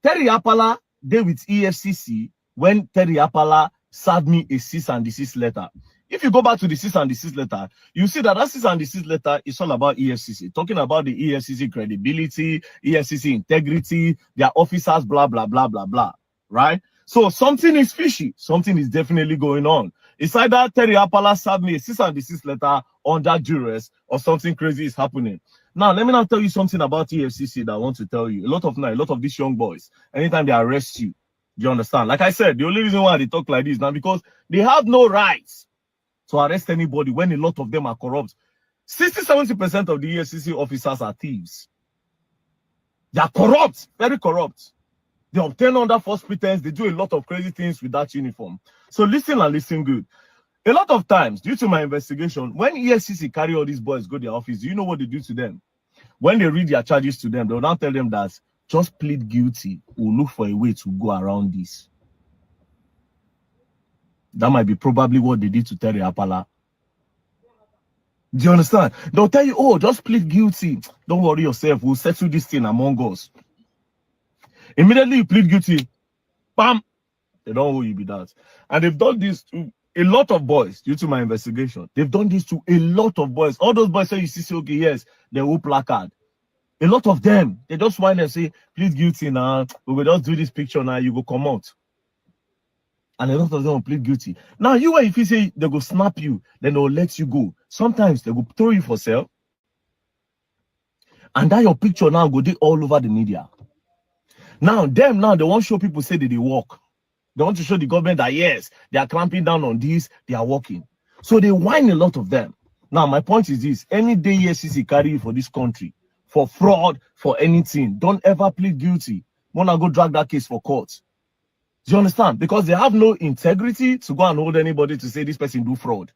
Terry Apala did with EFCC when Terry Apala served me a cease and desist letter. If you go back to the cease and desist letter, you see that cease and desist letter is all about EFCC, talking about the EFCC credibility, EFCC integrity, their officers, blah, blah, blah, blah, blah, right? So something is fishy. Something is definitely going on. It's either Terry Apala served me a cease and desist letter under duress or something crazy is happening. Now, let me now tell you something about EFCC that I want to tell you. A lot of these young boys, anytime they arrest you, do you understand? Like I said, the only reason why they talk like this now because they have no rights to arrest anybody when a lot of them are corrupt. 60-70% of the EFCC officers are thieves. They are corrupt, very corrupt. They obtain under false pretense. They do a lot of crazy things with that uniform. So listen and listen good. A lot of times, due to my investigation, when EFCC carry all these boys go to their office, do you know what they do to them? When they read their charges to them, they will now tell them that just plead guilty. We'll look for a way to go around this. That might be probably what they did to Terry Apala. Do you understand? They'll tell you, oh, just plead guilty. Don't worry yourself. We'll settle this thing among us. Immediately you plead guilty, bam, they don't owe you be that. And they've done this to a lot of boys due to my investigation. They've done this to a lot of boys. All those boys say you see, okay, yes, they will placard. A lot of them, they just whine and say, plead guilty now. We will just do this picture now, you go come out. And a lot of them will plead guilty. Now, if you say they go snap you, then they'll let you go. Sometimes they will throw you for sale. And that your picture now go do all over the media. Now, they want to show people say that they work. They want to show the government that, yes, they are clamping down on this, they are working. So they whine a lot of them. Now, my point is this. Any day EFCC carry you for this country, for fraud, for anything, don't ever plead guilty. Wanna go drag that case for court. Do you understand? Because they have no integrity to go and hold anybody to say this person do fraud.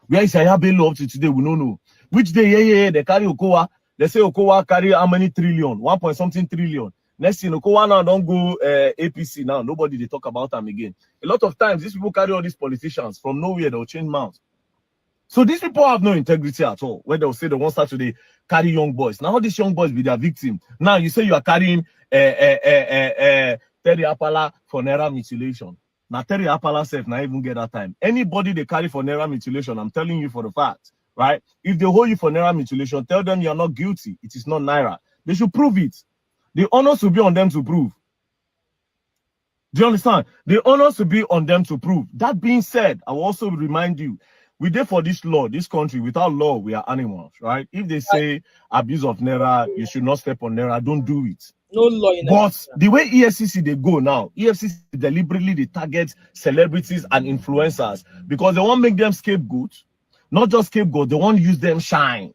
Where is Yaya Bello up to today? We don't know. Which day, they carry Okowa. They say Okowa carry how many trillion? 1.something trillion. Next thing, Okowa now don't go APC now. Nobody they talk about them again. A lot of times, these people carry all these politicians from nowhere. They'll change mouths. So these people have no integrity at all. When they'll say they want to start to carry young boys. Now all these young boys be their victim. Now you say you are carrying Terry Apala for naira mutilation. Now Terry Apala self now even get that time. Anybody they carry for naira mutilation, I'm telling you for the fact, right? If they hold you for naira mutilation, tell them you are not guilty. It is not naira. They should prove it. The onus will be on them to prove. Do you understand? The onus will be on them to prove. That being said, I will also remind you, we there for this law, this country. Without law, we are animals, right? If they say abuse of naira, you should not step on naira, don't do it. No law in But the way EFCC they go now, EFCC deliberately they target celebrities and influencers because they want to make them scapegoats. Not just scapegoats, they want to use them shine.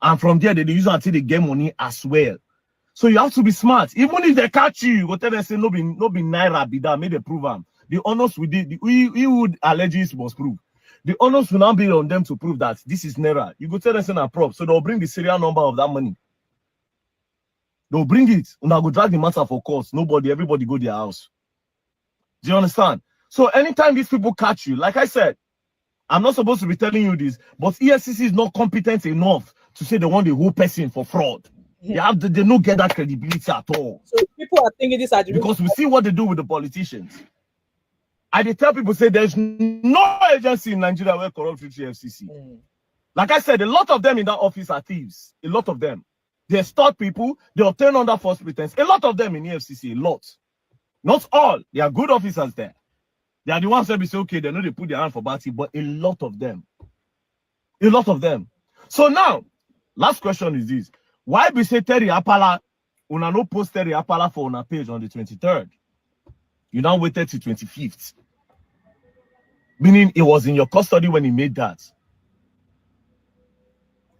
And from there, they use it until they get money as well. So you have to be smart. Even if they catch you, go tell them say no be naira be that, make they prove them. The honors we would alleges must prove. The honors will now be on them to prove that this is naira. You go tell them say na prop, so they'll bring the serial number of that money. They'll bring it, and I'll go drag the matter for court. Everybody go to their house. Do you understand? So anytime these people catch you, like I said, I'm not supposed to be telling you this, but EFCC is not competent enough to say they want the whole person for fraud. They don't get that credibility at all. So people are thinking this are the Because we see what they do with the politicians. I they tell people say there's no agency in Nigeria where corrupt reach EFCC. Like I said, a lot of them in that office are thieves. A lot of them. They extort people, they obtain under false pretense. A lot of them in EFCC, a lot. Not all. They are good officers there. They are the ones that be say, okay, they know they put their hand for Batty, but a lot of them. A lot of them. So now, last question is this. Why be say Terry Apala, una no post Terry Apala for una page on the 23rd? You now waited till 25th. Meaning it was in your custody when he made that.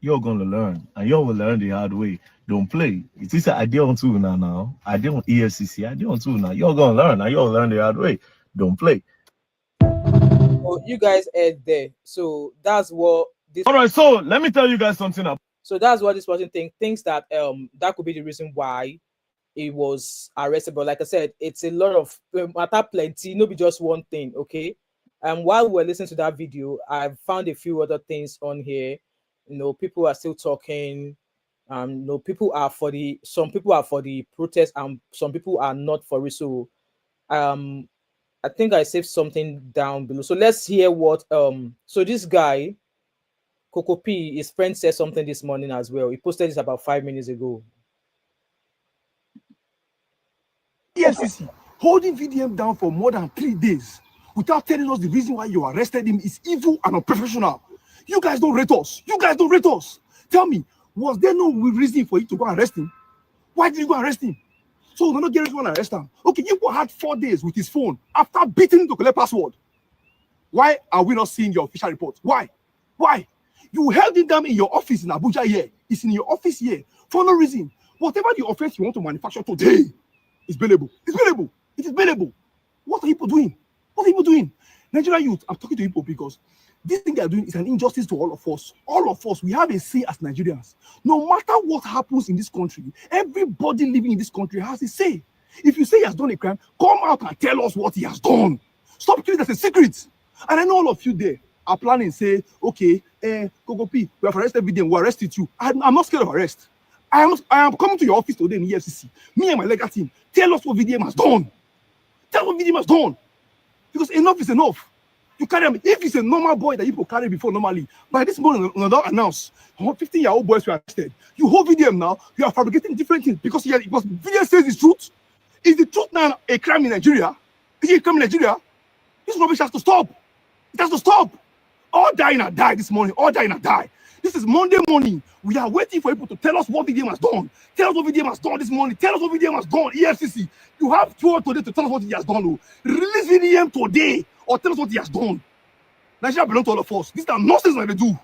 You're gonna learn, and you will learn the hard way. Don't play. It is an idea on two now. I don't EFCC. I don't two now. You're gonna learn, and you'll learn the hard way. Don't play. Oh, you guys heard there. So that's what this. All right. So let me tell you guys something. So that's what this person thinks that that could be the reason why he was arrested. But like I said, it's a lot of matter plenty. No, be just one thing. Okay. And while we're listening to that video, I've found a few other things on here. You know, people are still talking. You know, some people are for the protest, and some people are not for it. So, I think I saved something down below. So let's hear what so this guy, Coco P, his friend said something this morning as well. He posted this about 5 minutes ago. EFCC holding VDM down for more than 3 days without telling us the reason why you arrested him is evil and unprofessional. You guys don't rate us. You guys don't rate us. Tell me, was there no reason for you to go arrest him? Why did you go arrest him? So we're not getting to arrest him. Okay, you had 4 days with his phone after beating him to collect password. Why are we not seeing your official report? Why? Why? You held him down in your office in Abuja here. It's in your office here for no reason. Whatever the offense you want to manufacture today is bailable. It's bailable. It is bailable. What are people doing? What are people doing? Nigerian youth, I'm talking to people because this thing they are doing is an injustice to all of us. All of us, we have a say as Nigerians. No matter what happens in this country, everybody living in this country has a say. If you say he has done a crime, come out and tell us what he has done. Stop keeping it as a secret. And I know all of you there are planning, say, okay, Coco P, we have arrested VDM, we arrested you. I'm not scared of arrest. I am coming to your office today in EFCC. Me and my legal team, tell us what VDM has done. Tell what VDM has done. Because enough is enough. You carry him. If it's a normal boy that people carry before normally, by this morning, not announced, 15-year-old boys were arrested. You hold VDM now, you are fabricating different things because VDM says the truth. Is the truth now a crime in Nigeria? Is it a crime in Nigeria? This rubbish has to stop. It has to stop. All die and die this morning. All die and die. This is Monday morning. We are waiting for people to tell us what VDM has done. Tell us what VDM has done this morning. Tell us what VDM has done. EFCC, you have 2 hours today to tell us what he has done. Release VDM today or tell us what he has done. Nigeria belongs to all of us. This is the nonsense that they do.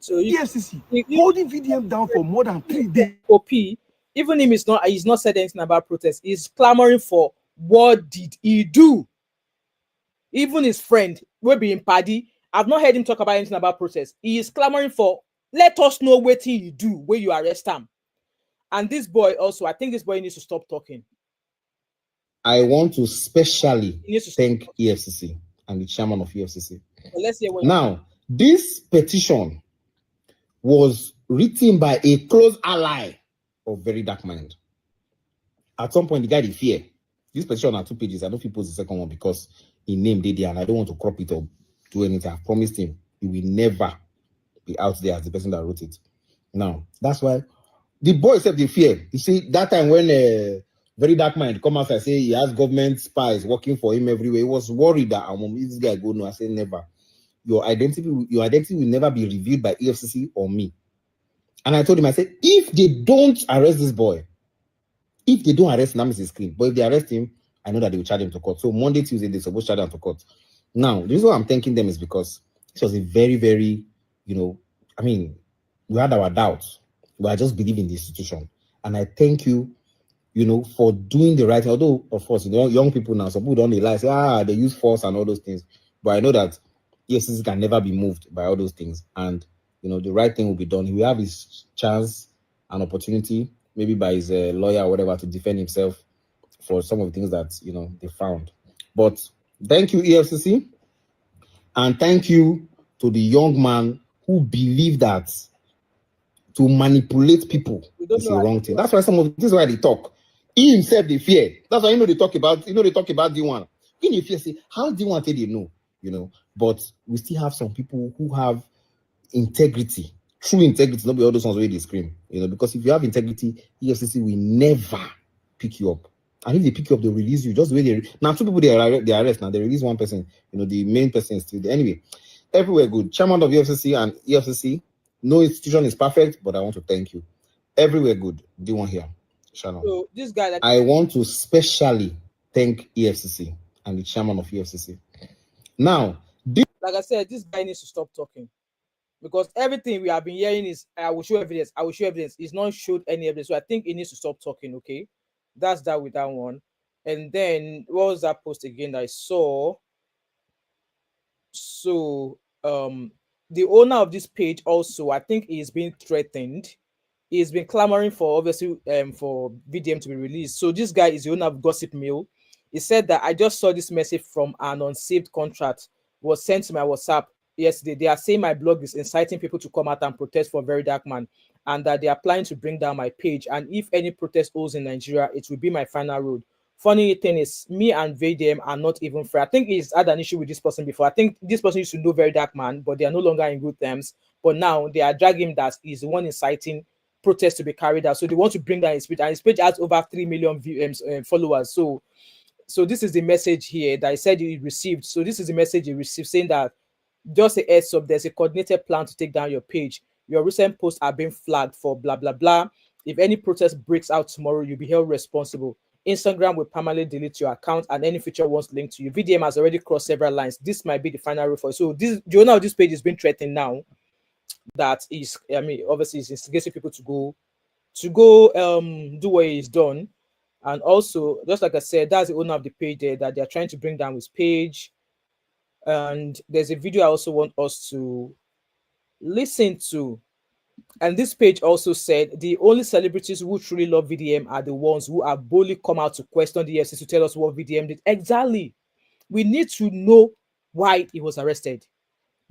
So EFCC holding VDM down for more than 3 days. OP, even if he's not said anything about protest, he's clamoring for what did he do? Even his friend will be in Paddy. I've not heard him talk about anything about protest. He is clamoring for let us know what he do where you arrest him. And this boy also, I think this boy needs to stop talking. I want to specially thank EFCC and the chairman of EFCC. Well, let's hear what now, this petition was written by a close ally of Verydarkman. At some point, the guy did fear. This petition had 2 pages. I don't think he post the second one because he named it there and I don't want to crop it or do anything. I've promised him he will never be out there as the person that wrote it. Now, that's why the boy said the fear. You see, that time when Verydarkman come out and say he has government spies working for him everywhere, he was worried that this guy go no. I said never. Your identity will never be revealed by EFCC or me. And I told him, I said, if they don't arrest this boy, if they don't arrest him, that is clean. But if they arrest him, I know that they will charge him to court. So Monday, Tuesday, they're supposed to charge him to court. Now, the reason why I'm thanking them is because this was a very, very, I mean, we had our doubts, but I just believe in the institution. And I thank you, for doing the right thing. Although, of course, young people now, some people don't realize, they use force and all those things. But I know that EFCC can never be moved by all those things. And, the right thing will be done. He will have his chance and opportunity, maybe by his lawyer or whatever, to defend himself for some of the things that, they found. But thank you, EFCC. And thank you to the young man who believed that to manipulate people is a wrong thing. That's why this is why they talk. He himself they fear. That's why they talk about D1. In the fear, say how D1 say they know, But we still have some people who have integrity, true integrity, not be all those ones where they scream, because if you have integrity, EFCC will never pick you up. And if they pick you up, they'll release you. Just the way they now 2 people they arrest now, they release 1 person, the main person is still there. Anyway, everywhere good. Chairman of EFCC and EFCC, no institution is perfect, but I want to thank you. Everywhere good. D1 here. Shannon. So this guy, I want to specially thank EFCC and the chairman of EFCC. Now, like I said, this guy needs to stop talking, because everything we have been hearing is I will show evidence. I will show evidence. He's not showed any evidence. So I think he needs to stop talking. Okay, that's that with that one. And then what was that post again that I saw? So the owner of this page also, I think he's being threatened. He's been clamoring for obviously for VDM to be released. So this guy is the owner of Gossip Mill. He said that I just saw this message from an unsaved contract was sent to my WhatsApp yesterday. They are saying my blog is inciting people to come out and protest for Verydarkman, and that they are planning to bring down my page. And if any protest holds in Nigeria, it will be my final road. Funny thing is, me and VDM are not even fair. I think he's had an issue with this person before. I think this person used to know Verydarkman, but they are no longer in good terms. But now they are dragging him that he's the one inciting protests to be carried out. So they want to bring down his page, and his page has over 3 million followers. So this is the message here that he said he received. So this is the message he received, saying that just a heads up, there's a coordinated plan to take down your page. Your recent posts are being flagged for blah, blah, blah. If any protest breaks out tomorrow, you'll be held responsible. Instagram will permanently delete your account and any future ones linked to you. VDM has already crossed several lines. This might be the final rule for you. So this, the owner of this page is being threatened now. That is, I mean, obviously it's instigating people to go do what he's done. And also, just like I said, that's the owner of the page there, that they're trying to bring down his page. And there's a video I also want us to listen to. And this page also said the only celebrities who truly love VDM are the ones who have boldly come out to question the EFCC to tell us what VDM did. Exactly. We need to know why he was arrested,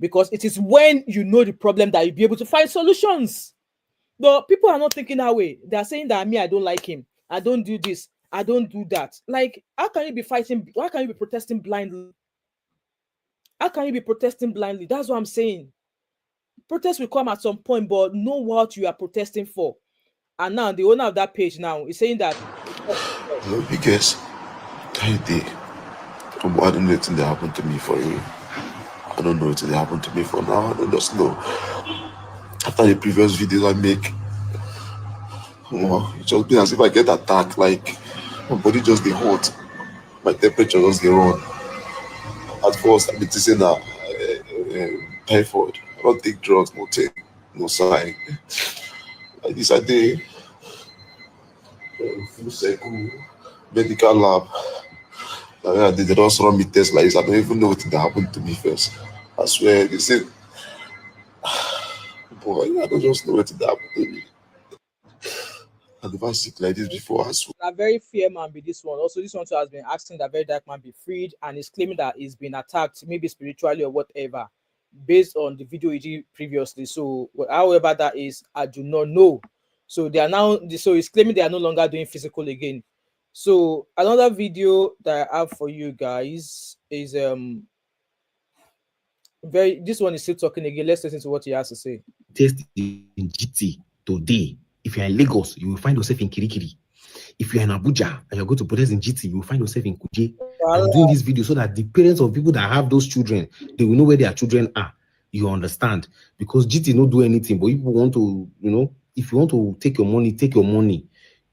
because it is when you know the problem that you'll be able to find solutions. But people are not thinking that way. They're saying that I don't like him. I don't do this. I don't do that. Like, how can you be fighting? Why can you be protesting blindly? How can you be protesting blindly? That's what I'm saying. Protest will come at some point, but know what you are protesting for. And now the owner of that page now is saying that because I don't know anything that happened to me for you. I don't know what happened to me for now. I don't just know. After the previous videos I make, it just been as if I get attacked, like my body just the hot, my temperature just the run. At first, I've been saying that typhoid. I don't take drugs, no take, no sign. Like this, I did full circle medical lab. They just run me tests like this. I don't even know what happened to me first. I swear, they said, boy, I don't just know what happened to me. I've never sick like this before. I swear. A very fair man be this one. Also, this one too has been asking that Verydarkman be freed, and is claiming that he's been attacked, maybe spiritually or whatever, based on the video he did previously. So, however that is, I do not know. So they are now. So he's claiming they are no longer doing physical again. So another video that I have for you guys is this one is still talking again. Let's listen to what he has to say. Test in GT today. If you're in Lagos, you will find yourself in Kirikiri. If you're in Abuja and you're going to protest in GT, you will find yourself in Kuje. I'm doing this video so that the parents of people that have those children, they will know where their children are. You understand? Because GT don't do anything, but people want to, if you want to take your money, take your money.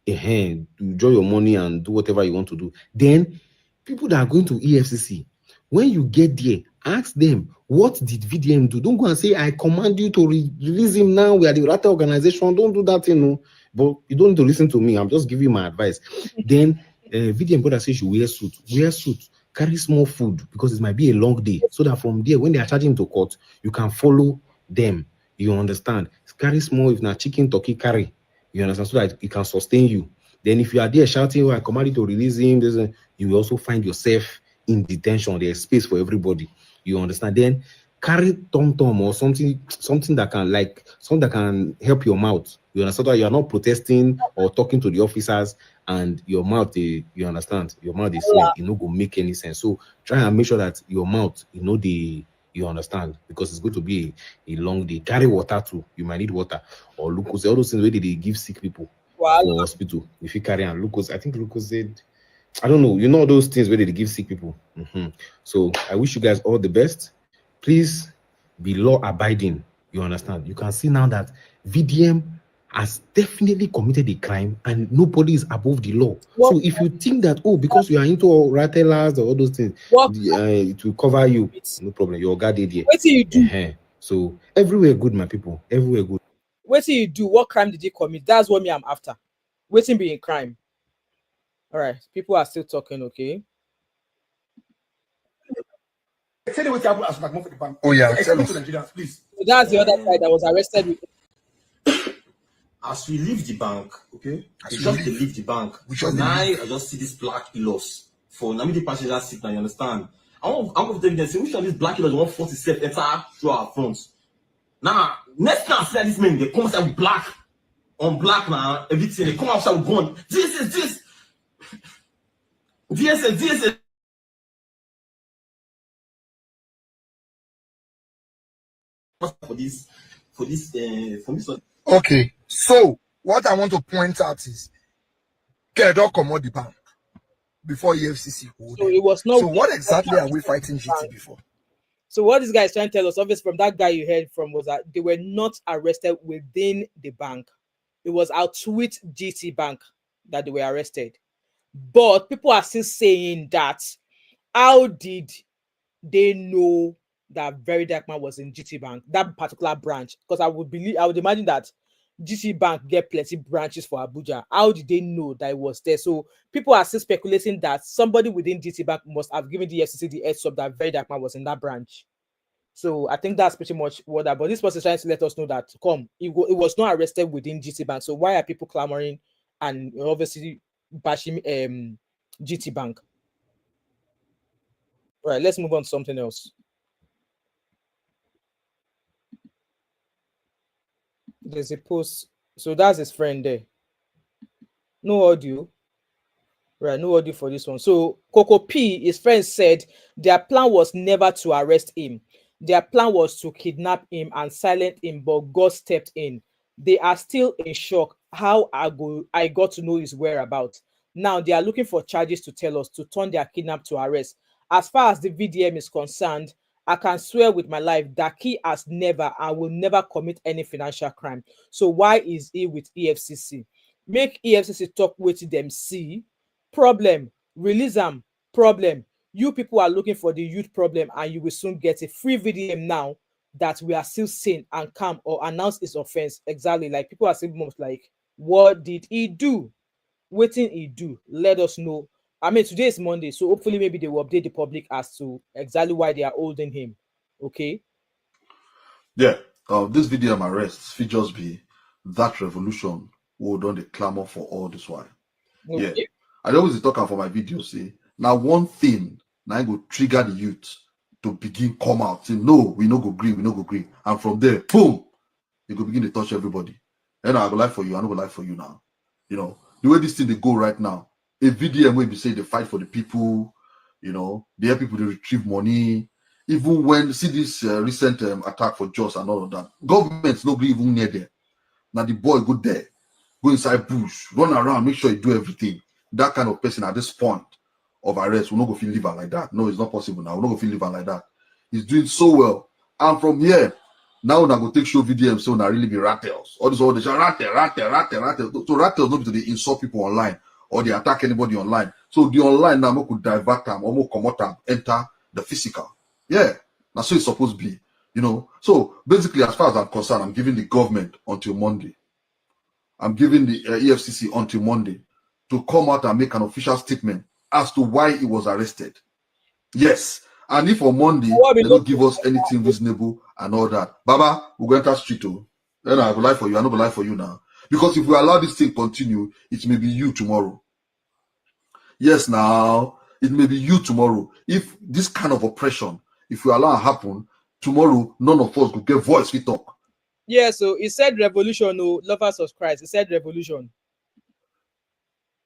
Enjoy your money and do whatever you want to do. Then people that are going to EFCC, when you get there, ask them, what did VDM do? Don't go and say, I command you to release him now. We are the Rata organization. Don't do that, But you don't need to listen to me. I'm just giving you my advice. Then VDM brother says you wear suit. Wear suit. Carry small food, because it might be a long day. So that from there, when they are charging to court, you can follow them. You understand? Carry small, if not chicken, turkey, carry. You understand? So that it can sustain you. Then if you are there shouting, I command you to release him, you will also find yourself in detention. There's space for everybody. You understand? Then carry tom or something that can help your mouth. You understand that you are not protesting or talking to the officers and your mouth, you understand, your mouth is swell. It no go make any sense. So try and make sure that your mouth, you understand, because it's going to be a long day. Carry water too. You might need water or glucose. All those things where they give sick people for hospital. If you carry and glucose, I think glucose said, I don't know. You know those things where they give sick people. So I wish you guys all the best. Please be law abiding. You understand? You can see now that VDM has definitely committed a crime and nobody is above the law. So if you think that, because you are into rattlers or all those things, it will cover you, no problem. Your guard there. What do you do? So everywhere good, my people. Everywhere good. What do you do? What crime did you commit? That's what I'm after. Waiting being crime. All right, people are still talking. Okay. Oh yeah, tell us. Please. So that's the other side that was arrested with. As we leave the bank, okay, we just leave the bank. Now I just see this black illos for the passenger seat. Now you understand? I'm going to tell them, say, which of these black illos 147 enter through our fronts. Now, next time I see this man, they come outside with black on black now, everything. They come outside with gun. This is this. DSS. For this. Okay, so what I want to point out is, don't come out the bank before EFCC. So it was not. So what exactly are we fighting GT before? So what this guy is trying to tell us, obviously from that guy you heard from, was that they were not arrested within the bank. It was out with GT Bank that they were arrested. But people are still saying that, how did they know that Verydarkman was in GT Bank, that particular branch? Because I would imagine that GT Bank get plenty branches for Abuja. How did they know that it was there? So people are still speculating that somebody within GT Bank must have given the EFCC the heads up that Verydarkman was in that branch. So I think that's pretty much what that. But this person is trying to let us know that it was not arrested within GT Bank. So why are people clamoring and obviously bashing GT Bank? All right, let's move on to something else. There's a post. So that's his friend there. No audio. Right, no audio for this one. So Coco P, his friend, said their plan was never to arrest him. Their plan was to kidnap him and silence him, but God stepped in. They are still in shock how I got to know his whereabouts. Now they are looking for charges to tell us to turn their kidnap to arrest. As far as the VDM is concerned, I can swear with my life that he has never and will never commit any financial crime. So why is he with EFCC? Make EFCC talk with them. See, problem, release them. Problem, you people are looking for the youth problem and you will soon get a free VDM now that we are still sane and calm or announce his offense. Exactly, like people are saying most like, what did he do? Waiting he do? Let us know. I mean, today is Monday, so hopefully maybe they will update the public as to exactly why they are holding him. Okay. Yeah. This video of arrests should just be that revolution who done the clamor for all this while. Okay. Yeah. I always talk for my video, say now one thing now go trigger the youth to begin come out, say no, we no go agree, and from there, boom, you go begin to touch everybody. And I go lie for you, I no go lie for you now. You know the way this thing they go right now. A VDM where we say they fight for the people, you know, they help people to retrieve money. Even when see this recent attack for Jos and all of that, government's not even near there. Now the boy go there, go inside bush, run around, make sure he do everything. That kind of person at this point of arrest will not go feel liver like that. No, it's not possible now. We'll not go feel liver like that. He's doing so well. And from here, now we're going to take show VDM so now really be rattles. All this rattle. So rattles not to they insult people online or they attack anybody online. So the online now could divert them or more come out and enter the physical. Yeah, that's so it's supposed to be, you know. So basically, as far as I'm concerned, I'm giving the government until Monday. I'm giving the EFCC until Monday to come out and make an official statement as to why he was arrested. Yes, and if on Monday they don't give us anything reasonable and all that, Baba, we're going to enter street. Then I will lie for you. I don't lie for you now. Because if we allow this thing continue, it may be you tomorrow. Yes, now it may be you tomorrow. If this kind of oppression, if we allow it happen, tomorrow none of us will get voice we talk. Yeah, so he said revolution, oh, lovers of Christ. He said revolution.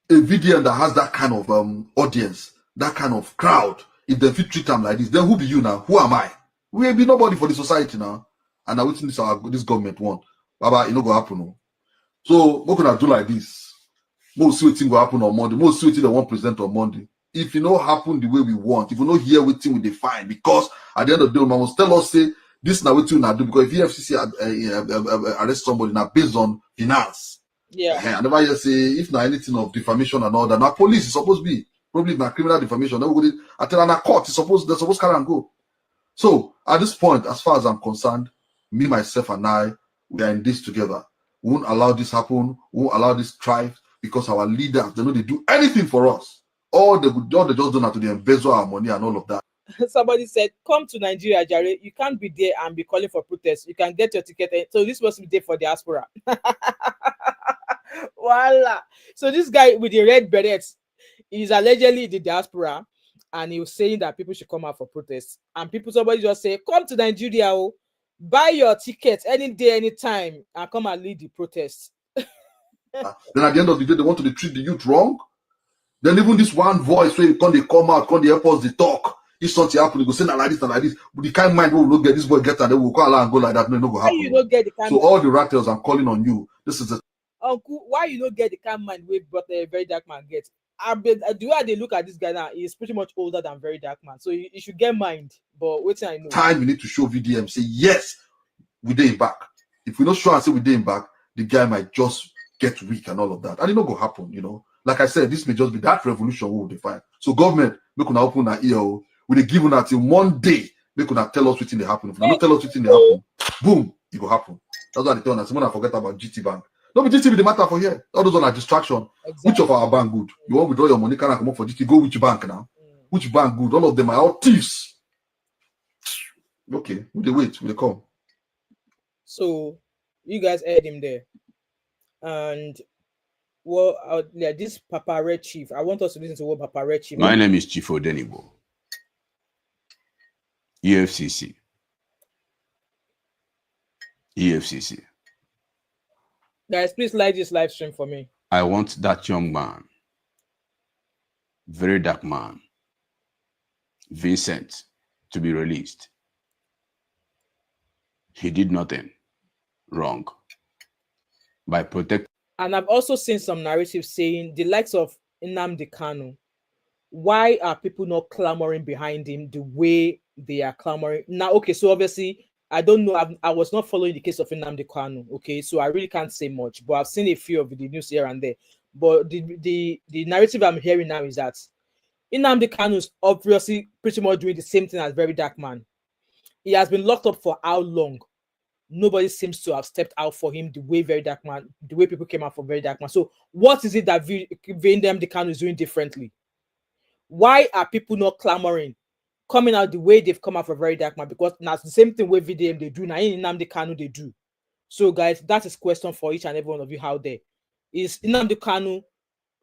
A VDM that has that kind of audience, that kind of crowd, if they fit treat them like this, then who be you now? Who am I? We will be nobody for the society now. And I witness this government want. Baba, it no go happen. No. So what can I do like this? Most waiting will happen on Monday. Most waiting they won't present on Monday. If it not happen the way we want, if we not hear waiting we define, because at the end of the day, man must tell us say this now waiting we do, because if EFCC arrest somebody now based on finance. Yeah. I never hear say if now anything of defamation and all that. Now police is supposed to be probably now criminal defamation. Then we go I tell a court is supposed they're supposed to carry and go. So at this point, as far as I'm concerned, me, myself, and I, we are in this together. We won't allow this happen. We won't allow this strife, because our leaders, they know they do anything for us. All they just do now to the embezzle our money and all of that. Somebody said, come to Nigeria, Jare. You can't be there and be calling for protests. You can get your ticket. So this must be there for diaspora. Voila. So this guy with the red berets is allegedly the diaspora, and he was saying that people should come out for protests. And somebody just say, come to Nigeria, oh, buy your ticket any day, anytime, and come and lead the protests. Then at the end of the day, they want to treat the youth wrong. Then even this one voice where they come out, come the airports, they talk. If something happen, they go say like this and like this. But the kind mind will not get this boy get and they will call along and go like that. No, go happen. Why you don't get the kind so all the rattles, I'm calling on you. This is the uncle. Why you don't get the kind mind way but Verydarkman gets? The way they look at this guy now, he's pretty much older than Verydarkman, so you should get mind. But wait till I know. Time we need to show VDM say yes, we did back. If we don't show and say we did back, the guy might just get weak and all of that, and it not go happen. You know, like I said, this may just be that revolution we will define. So government, we could open our ear. We they give until Monday. They could not tell us what's in the happen. If they not tell us what's in the happen, boom, it will happen. That's why they tell us. Someone I forget about GT Bank. No, but GT be the matter for here. All those are distraction. Exactly. Which of our bank good? You want to withdraw your money? Can I come up for GT? Go which bank now? Which bank good? All of them are all thieves. Okay, we wait. We come. So you guys heard him there, and well, yeah, this Papa Red Chief. I want us to listen to what Papa Red Chief. My name is Chief Odenibo. EFCC. EFCC. Guys, please like this live stream for me. I want that young man, Verydarkman, Vincent, to be released. He did nothing wrong by protecting. And I've also seen some narratives saying the likes of Nnamdi Kanu, why are people not clamoring behind him the way they are clamoring now? Okay, so obviously I don't know. I was not following the case of Nnamdi Kanu. Okay, so I really can't say much, but I've seen a few of the news here and there. But the narrative I'm hearing now is that Nnamdi Kanu is obviously pretty much doing the same thing as Verydarkman. He has been locked up for how long? Nobody seems to have stepped out for him the way Verydarkman, the way people came out for Verydarkman. So what is it that Nnamdi Kanu is doing differently? Why are people not clamoring, coming out the way they've come out for Verydarkman? Because that's the same thing with VDM they do now. In Nnamdi Kanu they do. So guys, that is question for each and every one of you out there. Is Nnamdi Kanu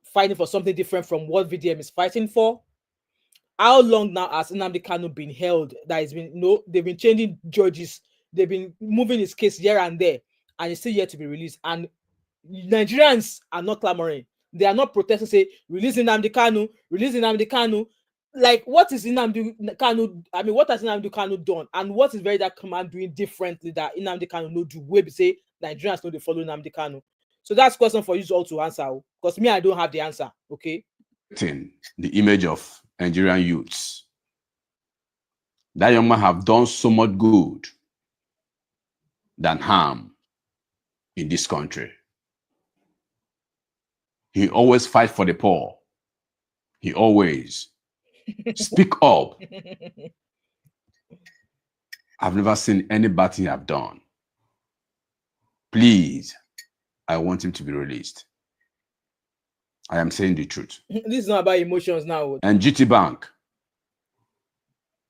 fighting for something different from what VDM is fighting for? How long now has Nnamdi Kanu been held? That has been they've been changing judges, they've been moving his case here and there, and it's still yet to be released. And Nigerians are not clamoring. They are not protesting, say, release Nnamdi Kanu, release Nnamdi Kanu. Like, what is Nnamdi Kanu? I mean, what has Nnamdi Kanu done? And what is Verydarkman doing differently that Nnamdi Kanu no do? Where we say Nigerians know they follow Nnamdi Kanu. So that's a question for you all to answer. Because me, I don't have the answer. Okay. The image of Nigerian youths. That young man have done so much good than harm in this country. He always fight for the poor. He always speak up. I've never seen any bad thing I've done. Please, I want him to be released. I am saying the truth. This is not about emotions now. And GT Bank,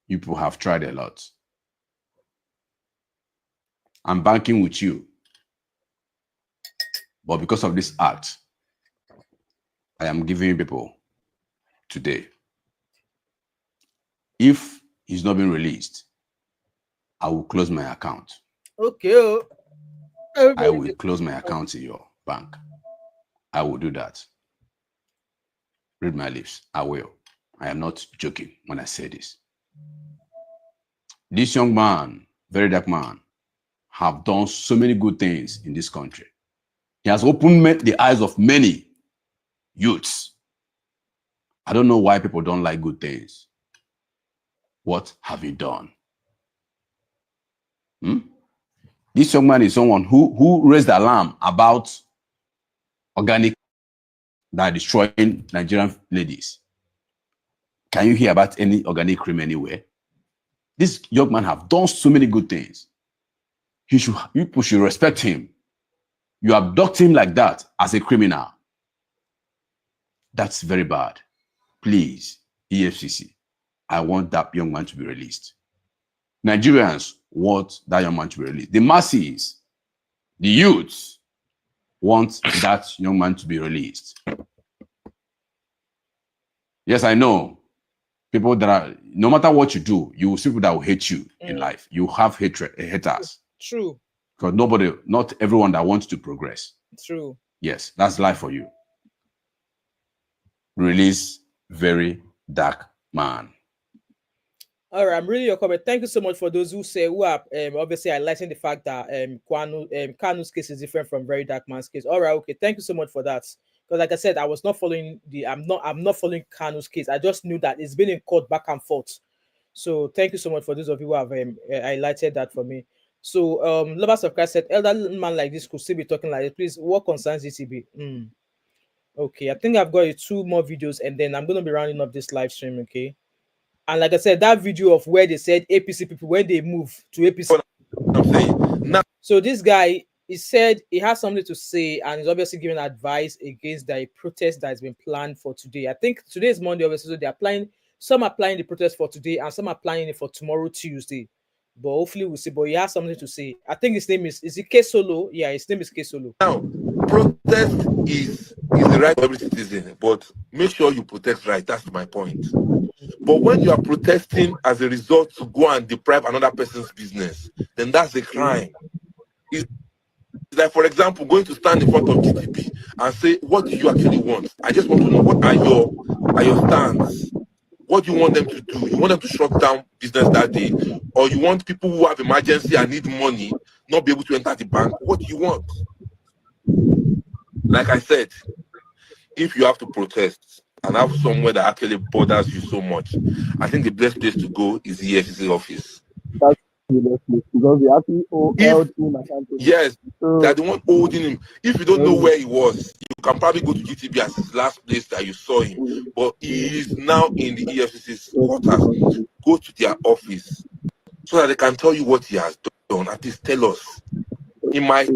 you people have tried a lot. I'm banking with you. But because of this act, I am giving people today. If he's not been released, I will close my account. Okay. I will close my account in your bank. I will do that. Read my lips. I will. I am not joking when I say this. This young man, Verydarkman, have done so many good things in this country. He has opened the eyes of many youths. I don't know why people don't like good things. What have you done? This young man is someone who raised the alarm about organic that are destroying Nigerian ladies. Can you hear about any organic cream anywhere? This young man have done so many good things. People should respect him. You abduct him like that as a criminal. That's very bad. Please, EFCC, I want that young man to be released. Nigerians want that young man to be released. The masses, the youths, want that young man to be released. Yes, I know. People that are, no matter what you do, you will see people that will hate you in life. You have haters. True. Because not everyone that wants to progress. True. Yes, that's life for you. Release Verydarkman. All right, I'm reading your comment. Thank you so much for those who are obviously highlighting the fact that Kanu's case is different from Verydarkman's case. All right, okay. Thank you so much for that. Because like I said, I was not following I'm not following Kanu's case. I just knew that it's been in court back and forth. So thank you so much for those of you who have highlighted that for me. So Lovers of Christ said, elder man like this could still be talking like this. Please, what concerns DTB? Okay, I think I've got 2 more videos and then I'm going to be rounding up this live stream, okay? And like I said, that video of where they said APC people, when they move to APC. I'm saying now. So this guy, he said he has something to say and he's obviously giving advice against the protest that has been planned for today. I think today is Monday, obviously, so they're planning, some are planning the protest for today and some are planning it for tomorrow, Tuesday. But hopefully we'll see. But he has something to say. I think his name is it K Solo? Yeah, his name is K Solo. Now, protest is the right of every citizen, but make sure you protest right. That's my point. But when you are protesting as a result to go and deprive another person's business, then that's a crime. It's like, for example, going to stand in front of GTP and say, what do you actually want? I just want to know, what are your stands? What do you want them to do? You want them to shut down business that day? Or you want people who have emergency and need money not be able to enter the bank? What do you want? Like I said, if you have to protest and have somewhere that actually bothers you so much, I think the best place to go is the EFCC office. That's the best place because they actually held him accountable. Yes, they're the one holding him. If you don't know where he was, you can probably go to GTB as his last place that you saw him. But he is now in the EFCC's quarters. Go to their office so that they can tell you what he has done. At least tell us. He might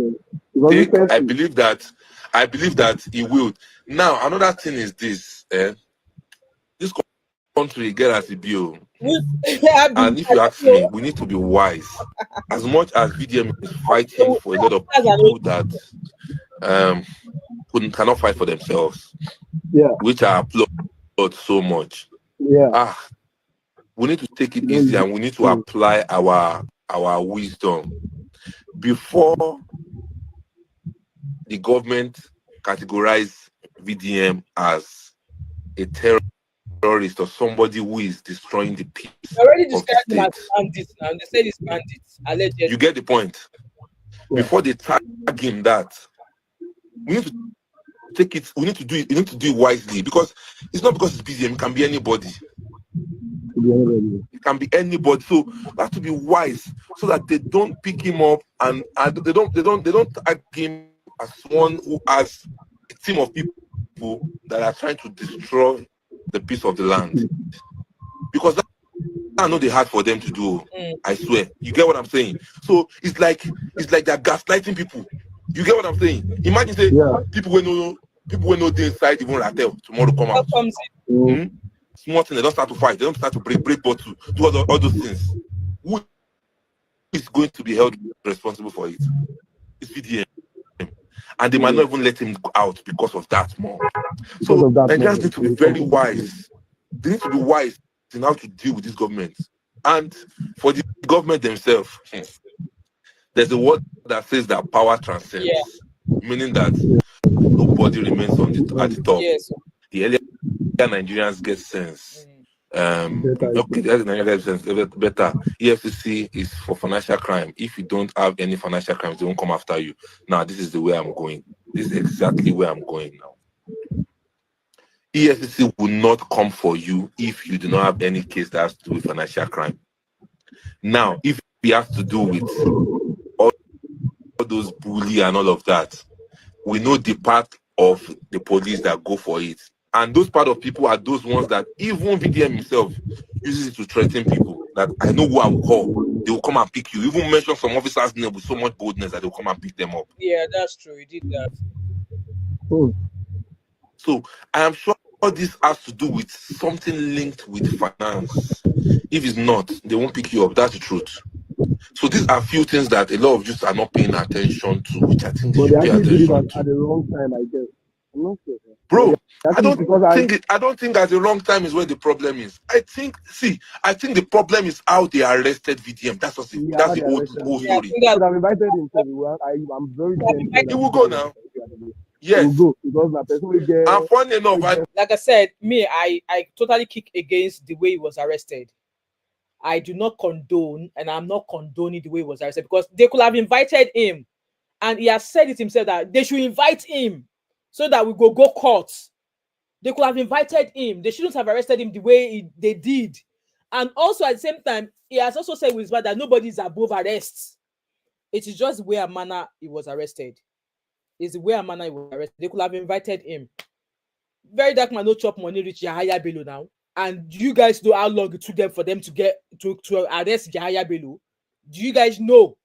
take, I believe that he will. Now, another thing is this. This country get as a bill. And if you ask me, we need to be wise. As much as VDM is fighting for a lot of people that cannot fight for themselves, which I applaud so much. We need to take it easy and we need to apply our wisdom before the government categorize VDM as a terrorist or somebody who is destroying the peace. They already described him as bandits now. They said he's bandits. Allegedly. You get the point. Before they tag him that, we need to take it. We need to do it. We need to do it wisely because it's not because it's BDM. It can be anybody. It can be anybody. So we have to be wise so that they don't pick him up and they don't tag him as one who has a team of people that are trying to destroy the peace of the land, because that's not the hard for them to do. I swear, you get what I'm saying. So it's like they're gaslighting people. You get what I'm saying? Imagine say people will know the inside even Ratel tomorrow come out. Small thing, they don't start to fight, they don't start to break bottle, do all those things. Who is going to be held responsible for it? It's VDM. And they might not even let him go out because of that more. So Nigerians need to be very wise. They need to be wise in how to deal with this government. And for the government themselves, there's a word that says that power transcends, meaning that nobody remains at the top. Yes. The earlier Nigerians get sense. Okay, the earlier Nigerians get sense better. EFCC is for financial crime. If you don't have any financial crimes, they won't come after you. Now, this is the way I'm going. This is exactly where I'm going now. EFCC will not come for you if you do not have any case that has to do with financial crime. Now, if it has to do with all those bully and all of that, we know the part of the police that go for it. And those part of people are those ones that even VDM himself uses it to threaten people. That I know who I will call. They will come and pick you. Even mention some officers' name with so much boldness that they will come and pick them up. Yeah, that's true. He did that. So I am sure this has to do with something linked with finance. If it's not, they won't pick you up. That's the truth. So these are a few things that a lot of youths are not paying attention to, which I think they should pay attention to. At the wrong time, I guess. I'm not sure. Bro, I don't think at the wrong time is where the problem is. I think the problem is how they arrested VDM. That's the whole story. I've invited him to I'm very He will go now. Yes. Go because my person will get. And funny enough, like I said, I totally kick against the way he was arrested. I do not condone, and I'm not condoning the way he was arrested, because they could have invited him, and he has said it himself that they should invite him so that we go court. They could have invited him. They shouldn't have arrested him the way they did. And also at the same time, he has also said with his mouth that nobody is above arrest. It is just the way and manner he was arrested. It's the way and manner he was arrested. They could have invited him. Verydarkman no chop money reach Yahaya Bello now. And you guys know how long it took them for them to get to arrest Yahaya Bello? Do you guys know?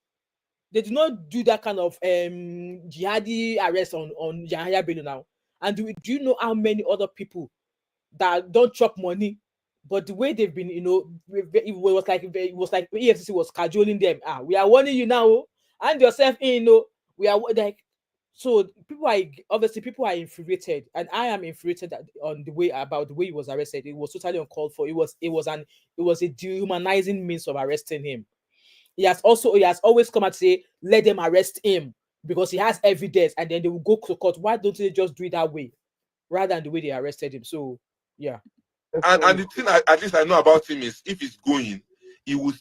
They did not do that kind of jihadi arrest on Yahaya Bello now. And do you know how many other people that don't chop money, but the way they've been, it was like EFCC was cajoling them. We are warning you now, and yourself in, we are like. So people are infuriated, and I am infuriated about the way he was arrested. It was totally uncalled for. It was a dehumanizing means of arresting him. He has always come and say, let them arrest him because he has evidence, and then they will go to court. Why don't they just do it that way rather than the way they arrested him? So yeah. And the thing at least I know about him is if he's going, he will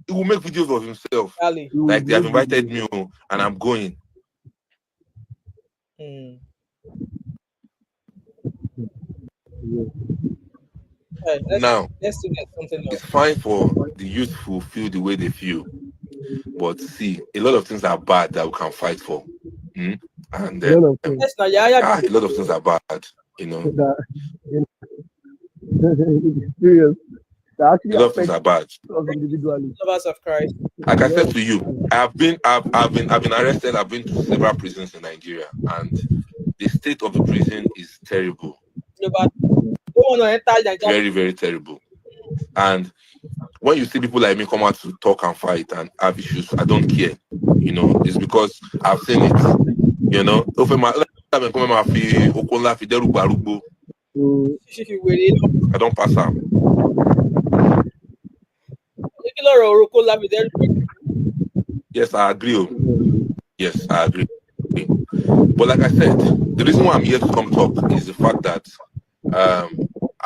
make videos of himself. Really? Like they have invited me and I'm going. Now, let's do something else. It's fine for the youth who feel the way they feel, but see, a lot of things are bad that we can fight for. And a lot of things are bad, Serious. A lot of things are bad. Of Christ. Like I said to you, I've been arrested. I've been to several prisons in Nigeria, and the state of the prison is terrible. Very, very terrible. And when you see people like me come out to talk and fight and have issues, I don't care. It's because I've seen it. I don't pass out. Yes, I agree. Yes, I agree. But like I said, the reason why I'm here to come talk is the fact that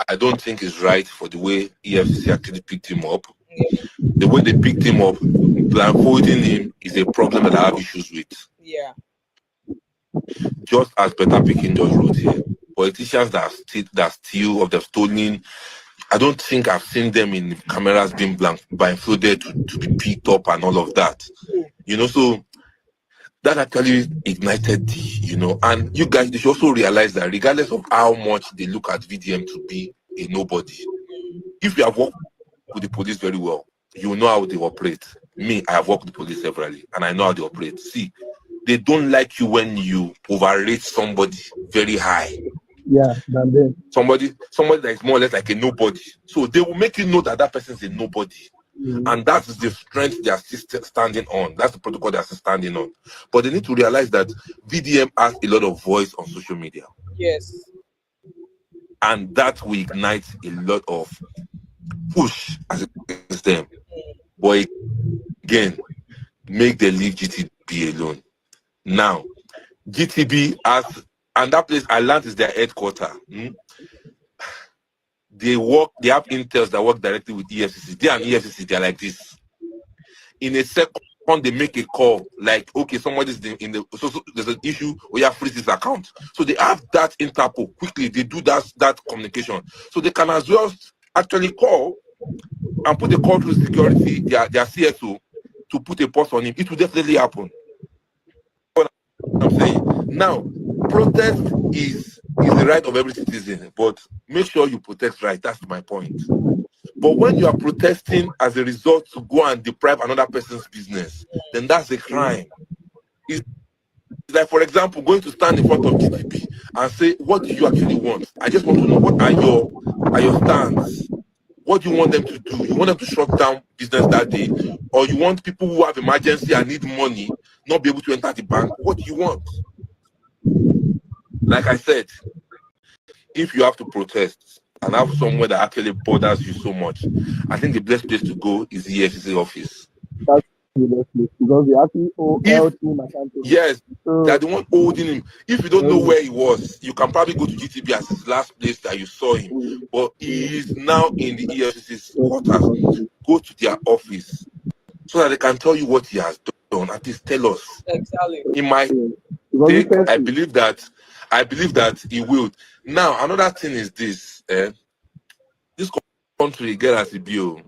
I don't think it's right for the way EFCC actually picked him up. The way they picked him up, blindfolding him, is a problem that I have issues with. Yeah. Just as Better Picking just wrote here, politicians that steal or they've stolen, I don't think I've seen them in cameras being blindfolded to be picked up and all of that. So that actually ignited and you guys, they should also realize that regardless of how much they look at VDM to be a nobody, if you have worked with the police very well, you know how they operate. Me, I have worked with the police severally, and I know how they operate. See, they don't like you when you overrate somebody very high. Yeah, somebody that is more or less like a nobody. So they will make you know that that person is a nobody. And that is the strength they are still standing on. That's the protocol they are still standing on. But they need to realize that VDM has a lot of voice on social media. Yes. And that will ignite a lot of push, as against them. But again, make them leave GTB alone. Now, GTB has, and that place I learned is their headquarters. They have intels that work directly with EFCC. They and EFCC, they're like this. In a second, they make a call, like, okay, somebody's so there's an issue, we have freeze this account. So they have that Interpol quickly, they do that communication. So they can as well actually call and put a call through security, their CSO, to put a pause on him. It will definitely happen. What I'm saying. Now, protest is the right of every citizen, but make sure you protest right. That's my point. But when you are protesting as a result to go and deprive another person's business, then that's a crime. It's like, for example, going to stand in front of GTB and say, what do you actually want? I just want to know, what are your stands? What do you want them to do? You want them to shut down business that day? Or you want people who have emergency and need money not be able to enter the bank? What do you want? Like I said, if you have to protest and have somewhere that actually bothers you so much, I think the best place to go is the EFCC office. That's the best place because they actually held him accountable. Yes, they're the one holding him. If you don't know where he was, you can probably go to GTB as his last place that you saw him. But he is now in the EFCC's quarters. Go to their office so that they can tell you what he has done. At least tell us. Exactly. In my take, I believe that he will. Now, another thing is this. This country get as a bill.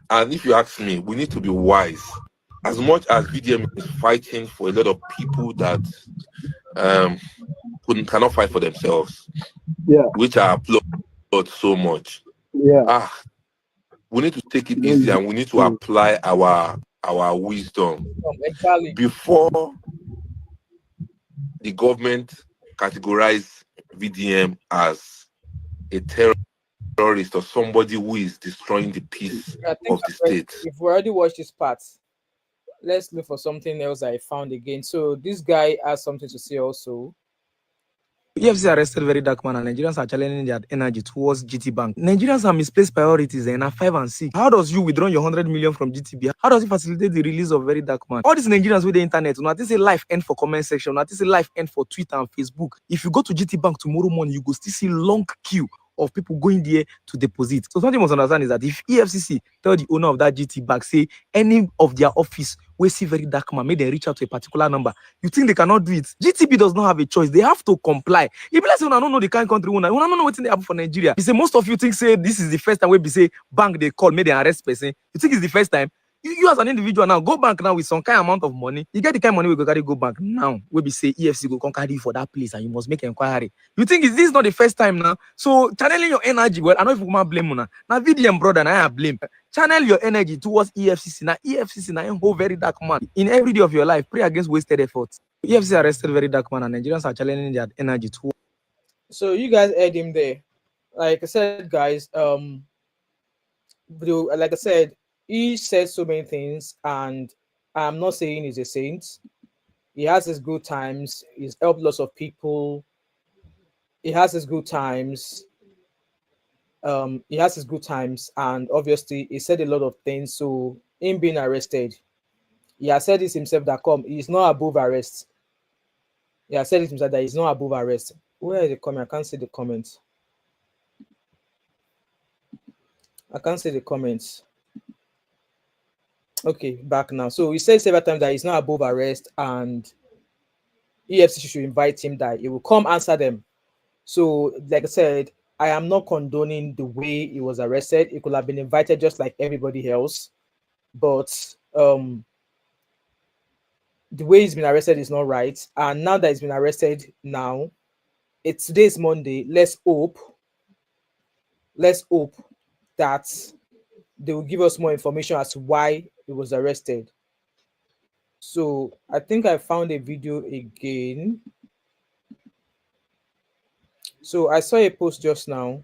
And if you ask me, we need to be wise. As much as VDM is fighting for a lot of people that cannot fight for themselves, which I applaud so much. We need to take it easy and we need to apply our wisdom. Exactly. Before the government categorize VDM as a terrorist or somebody who is destroying the peace of the state. If we already watched this part, let's look for something else I found again. So this guy has something to say also. EFCC arrested Verydarkman and Nigerians are channeling their energy towards GT Bank. Nigerians have misplaced priorities and are 5 and 6. How does you withdraw your 100 million from GTB? How does it facilitate the release of Verydarkman? All these Nigerians with the internet, not this a life end for comment section, not this a life end for Twitter and Facebook. If you go to GT Bank tomorrow morning, you go still see long queue of people going there to deposit. So something you must understand is that if EFCC tell the owner of that GT Bank, say any of their office we see Verydarkman, may they reach out to a particular number, you think they cannot do it? GTB does not have a choice. They have to comply. If let's say I don't know the kind of country, I don't know what's in the happen for Nigeria. You say most of you think say this is the first time we say bank they call, may they arrest person. You think it's the first time? You as an individual now go bank now with some kind of amount of money. You get the kind of money we go carry go bank now. We be say EFC go come carry you for that place and you must make inquiry. You think is this not the first time now? So channeling your energy. Well, I know if you blame you now. Now VDM brother, now I blame. Channel your energy towards EFCC. Now EFCC now whole Verydarkman. In every day of your life, pray against wasted efforts. EFCC arrested Verydarkman and Nigerians are channeling their energy towards. So you guys heard him there. Like I said, guys, like I said, he said so many things, and I'm not saying he's a saint. He has his good times. He's helped lots of people. He has his good times. And obviously he said a lot of things. So him being arrested, he has said this himself that he's not above arrest. He has said it himself that he's not above arrest. Where is the comment? I can't see the comments. Okay, back now. So he said several times that he's not above arrest and EFCC should invite him that he will come answer them. So, like I said, I am not condoning the way he was arrested. He could have been invited just like everybody else. But the way he's been arrested is not right. And now that he's been arrested now, today's Monday. Let's hope that they will give us more information as to why he was arrested. So I think I found a video again. So I saw a post just now.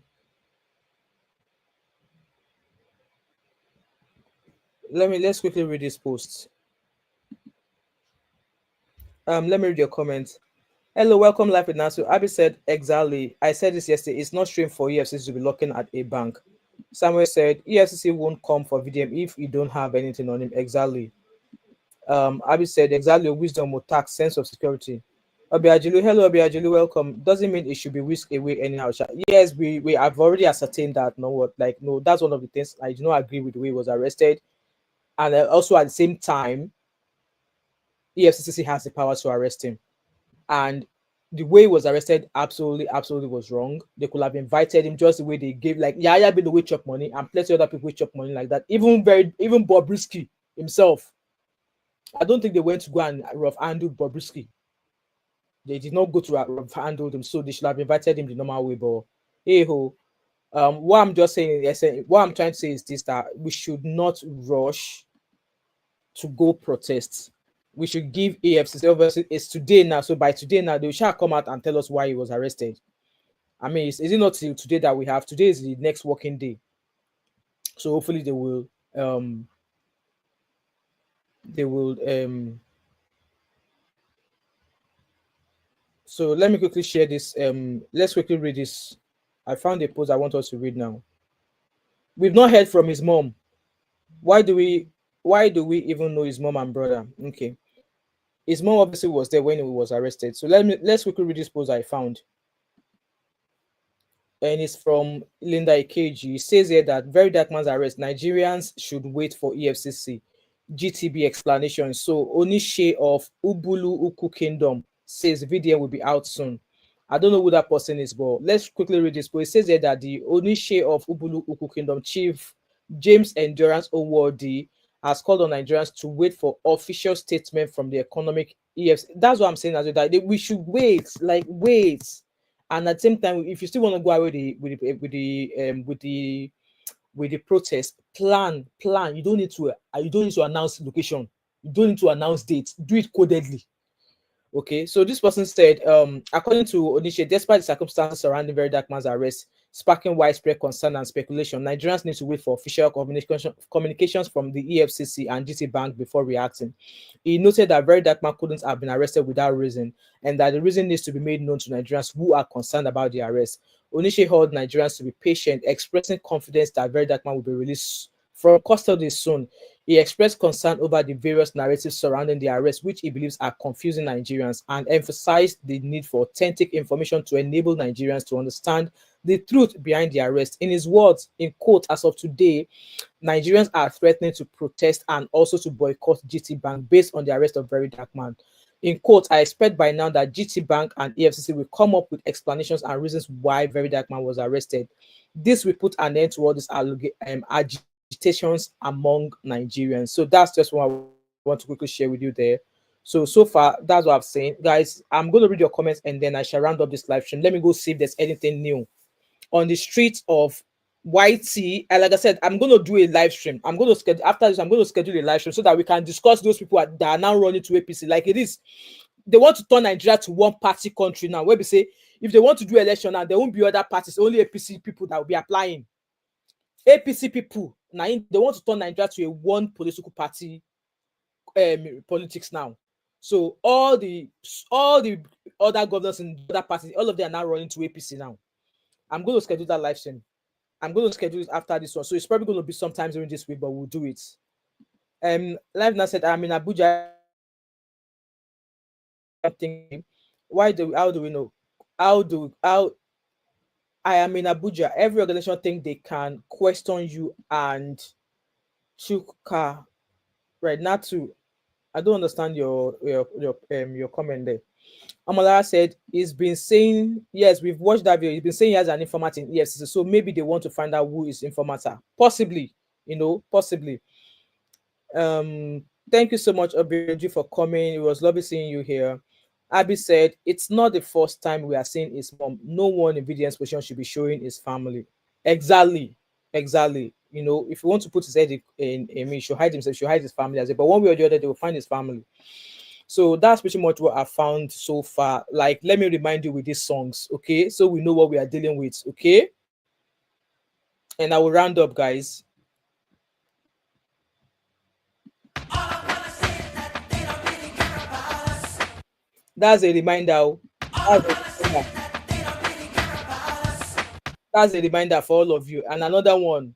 Let's quickly read this post. Let me read your comments. Hello, welcome live with Nasu. Abby said, exactly. I said this yesterday. It's not strange for EFCC to be looking at a bank. Samuel said EFCC won't come for VDM if you don't have anything on him. Exactly. Abi said exactly, wisdom will tax sense of security. Obiajilu, hello Obiajilu, welcome. Doesn't mean it should be whisked away anyhow. Yes, we have already ascertained that. No, what, like, no, that's one of the things I do not agree with the way he was arrested, and also at the same time, EFCC has the power to arrest him, and the way he was arrested absolutely was wrong. They could have invited him just the way they gave, like Yaya been the way chop money and plenty other people chop money like that. Even Bobrisky himself. I don't think they went to go and rough handle Bobrisky. They did not go to rough handle them, so they should have invited him the normal way. But hey ho, what I'm just saying, what I'm trying to say is this: that we should not rush to go protest. We should give EFCC, obviously it's today now, so by today now they shall come out and tell us why he was arrested. I mean, is it not till today that we have? Today is the next working day, so hopefully they will so let me quickly share this. Let's quickly read this. I found a post I want us to read now. We've not heard from his mom. Why do we even know his mom and brother? Okay, his mom obviously was there when he was arrested. So let's quickly read this post I found. And it's from Linda Ikeji. It says here that Verydarkman's arrest, Nigerians should wait for EFCC GTB explanation. So Onishe of Ubulu Uku Kingdom says video will be out soon. I don't know who that person is, but let's quickly read this. But it says here that the Onishe of Ubulu Uku Kingdom, Chief James Endurance Owodi, has called on Nigerians to wait for official statement from the economic EFCC. That's what I'm saying. As that we should wait, wait. And at the same time, if you still want to go away with the protest, plan. You don't need to announce location. You don't need to announce dates. Do it codedly. Okay, so this person said, according to Onishe, despite the circumstances surrounding Verydarkman's arrest sparking widespread concern and speculation, Nigerians need to wait for official communications from the EFCC and GT Bank before reacting. He noted that Verydarkman couldn't have been arrested without reason, and that the reason needs to be made known to Nigerians who are concerned about the arrest. Onishe called Nigerians to be patient, expressing confidence that Verydarkman will be released from custody soon. He expressed concern over the various narratives surrounding the arrest, which he believes are confusing Nigerians, and emphasized the need for authentic information to enable Nigerians to understand the truth behind the arrest. In his words, in quote, as of today, Nigerians are threatening to protest and also to boycott GT Bank based on the arrest of Verydarkman. In quote, I expect by now that GT Bank and EFCC will come up with explanations and reasons why Verydarkman was arrested. This will put an end to all these agitations among Nigerians. So that's just what I want to quickly share with you there. So far, that's what I'm saying. Guys, I'm going to read your comments and then I shall round up this live stream. Let me go see if there's anything new on the streets of YT. And like I said, I'm going to do a live stream. I'm going to schedule, after this, I'm going to schedule a live stream so that we can discuss those people that are now running to APC. Like it is, they want to turn Nigeria to one party country now, where we say, if they want to do election now, there won't be other parties, only APC people that will be applying. APC people, now they want to turn Nigeria to a one political party politics now. So all the other governors in other parties, all of them are now running to APC now. I'm going to schedule that live stream. I'm going to schedule it after this one. So it's probably going to be sometime during this week, but we'll do it. Live now said, I'm in Abuja. How do we know? How I am in Abuja. Every organization think they can question you and Chuka. Right now too. I don't understand your comment there. Amala said he's been saying, yes, we've watched that video. He's been saying he has an informant in EFCC, so maybe they want to find out who is informator. Possibly, possibly. Thank you so much, Obireji, for coming. It was lovely seeing you here. Abby said it's not the first time we are seeing his mom. No one in VDN's position should be showing his family. Exactly. If you want to put his head in he should hide himself, should hide his family as well. But one way or the other, they will find his family. So that's pretty much what I found so far. Like, let me remind you with these songs, okay? So we know what we are dealing with, okay? And I will round up, guys. That's a reminder. That's a reminder for all of you. And another one.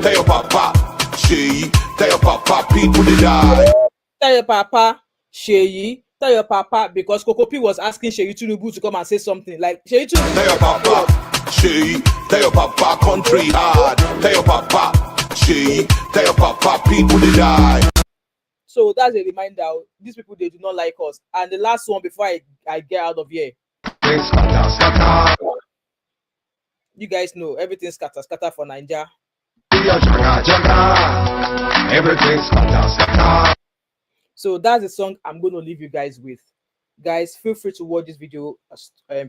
tell your papa, Shay, tell your papa, people they die. Tell your papa, Shay, tell your papa, because Coco P was asking Shay Tinubu to come and say something. Like, Shay Tinubu, tell your papa, Shay, tell your papa, country hard. Tell your papa, Shay, tell your papa, people they die. So that's a reminder. These people, they do not like us. And the last one before I get out of here. You guys know everything scatter for Nigeria. Everything's scatter. So that's the song I'm going to leave you guys with. Guys, feel free to watch this video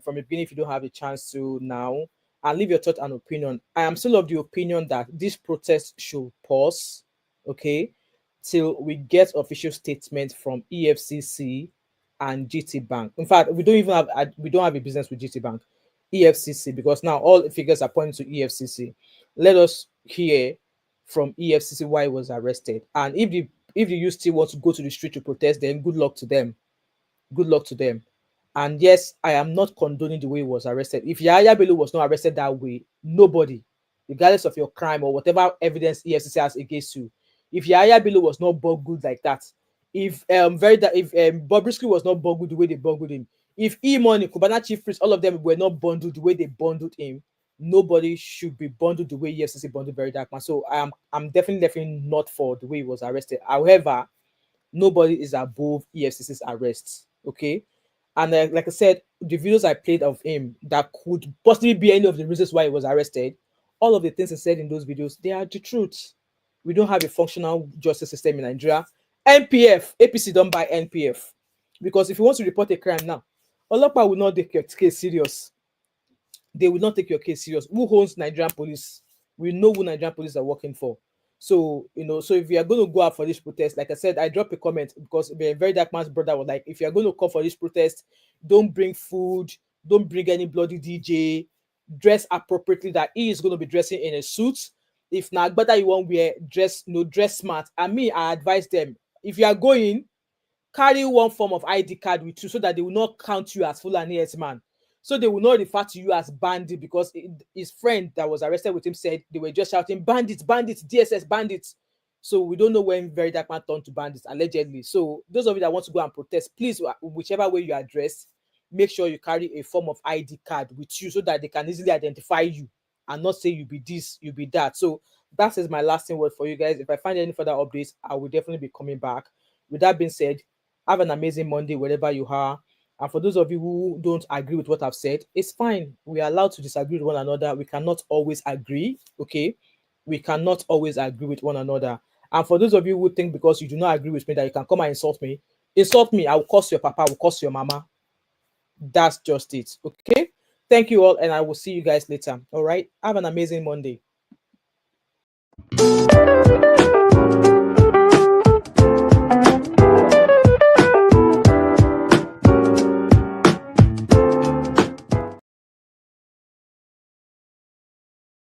from the beginning if you don't have a chance to now, and leave your thought and opinion. I am still of the opinion that this protest should pause, okay, till we get official statement from EFCC and GT Bank. In fact, we don't have a business with GT Bank, EFCC, because now all figures are pointing to EFCC. Let us hear from EFCC why he was arrested, and if the youth still want to go to the street to protest, then good luck to them. Good luck to them. And yes, I am not condoning the way he was arrested. If Yahaya Bello was not arrested that way, nobody, regardless of your crime or whatever evidence EFCC has against you, if Yahaya Bello was not boggled like that, if Bobrisky was not boggled the way they boggled him, if E-Money, Kubana Chief Priest, all of them were not bundled the way they bundled him, nobody should be bundled the way EFCC bundled Verydarkman. So I'm definitely not for the way he was arrested. However, nobody is above EFCC's arrests, okay? And like I said, the videos I played of him that could possibly be any of the reasons why he was arrested, all of the things he said in those videos, they are the truth. We don't have a functional justice system in Nigeria. NPF, APC don't buy NPF. Because if you want to report a crime now, Olokpa will not take your case serious. They will not take your case serious. Who owns Nigerian police? We know who Nigerian police are working for. So, so if you are going to go out for this protest, like I said, I dropped a comment because Verydarkman's brother was like, if you are going to come for this protest, don't bring food, don't bring any bloody DJ, dress appropriately, that he is going to be dressing in a suit. If Nagbada you won't wear, dress smart. And me, I advise them, if you are going, carry one form of ID card with you so that they will not count you as Fulani herdsman. So they will not refer to you as bandit, because his friend that was arrested with him said they were just shouting bandits, bandits, DSS, bandits. So we don't know when Verydarkman turned to bandits, allegedly. So those of you that want to go and protest, please, whichever way you are dressed, make sure you carry a form of ID card with you so that they can easily identify you and not say you be this, you be that. So that is my lasting word for you guys. If I find any further updates, I will definitely be coming back. With that being said, have an amazing Monday wherever you are. And for those of you who don't agree with what I've said, it's fine. We are allowed to disagree with one another. We cannot always agree, okay? We cannot always agree with one another. And for those of you who think because you do not agree with me that you can come and insult me, I will curse your papa, I will curse your mama. That's just it, okay? Thank you all, and I will see you guys later, all right? Have an amazing Monday.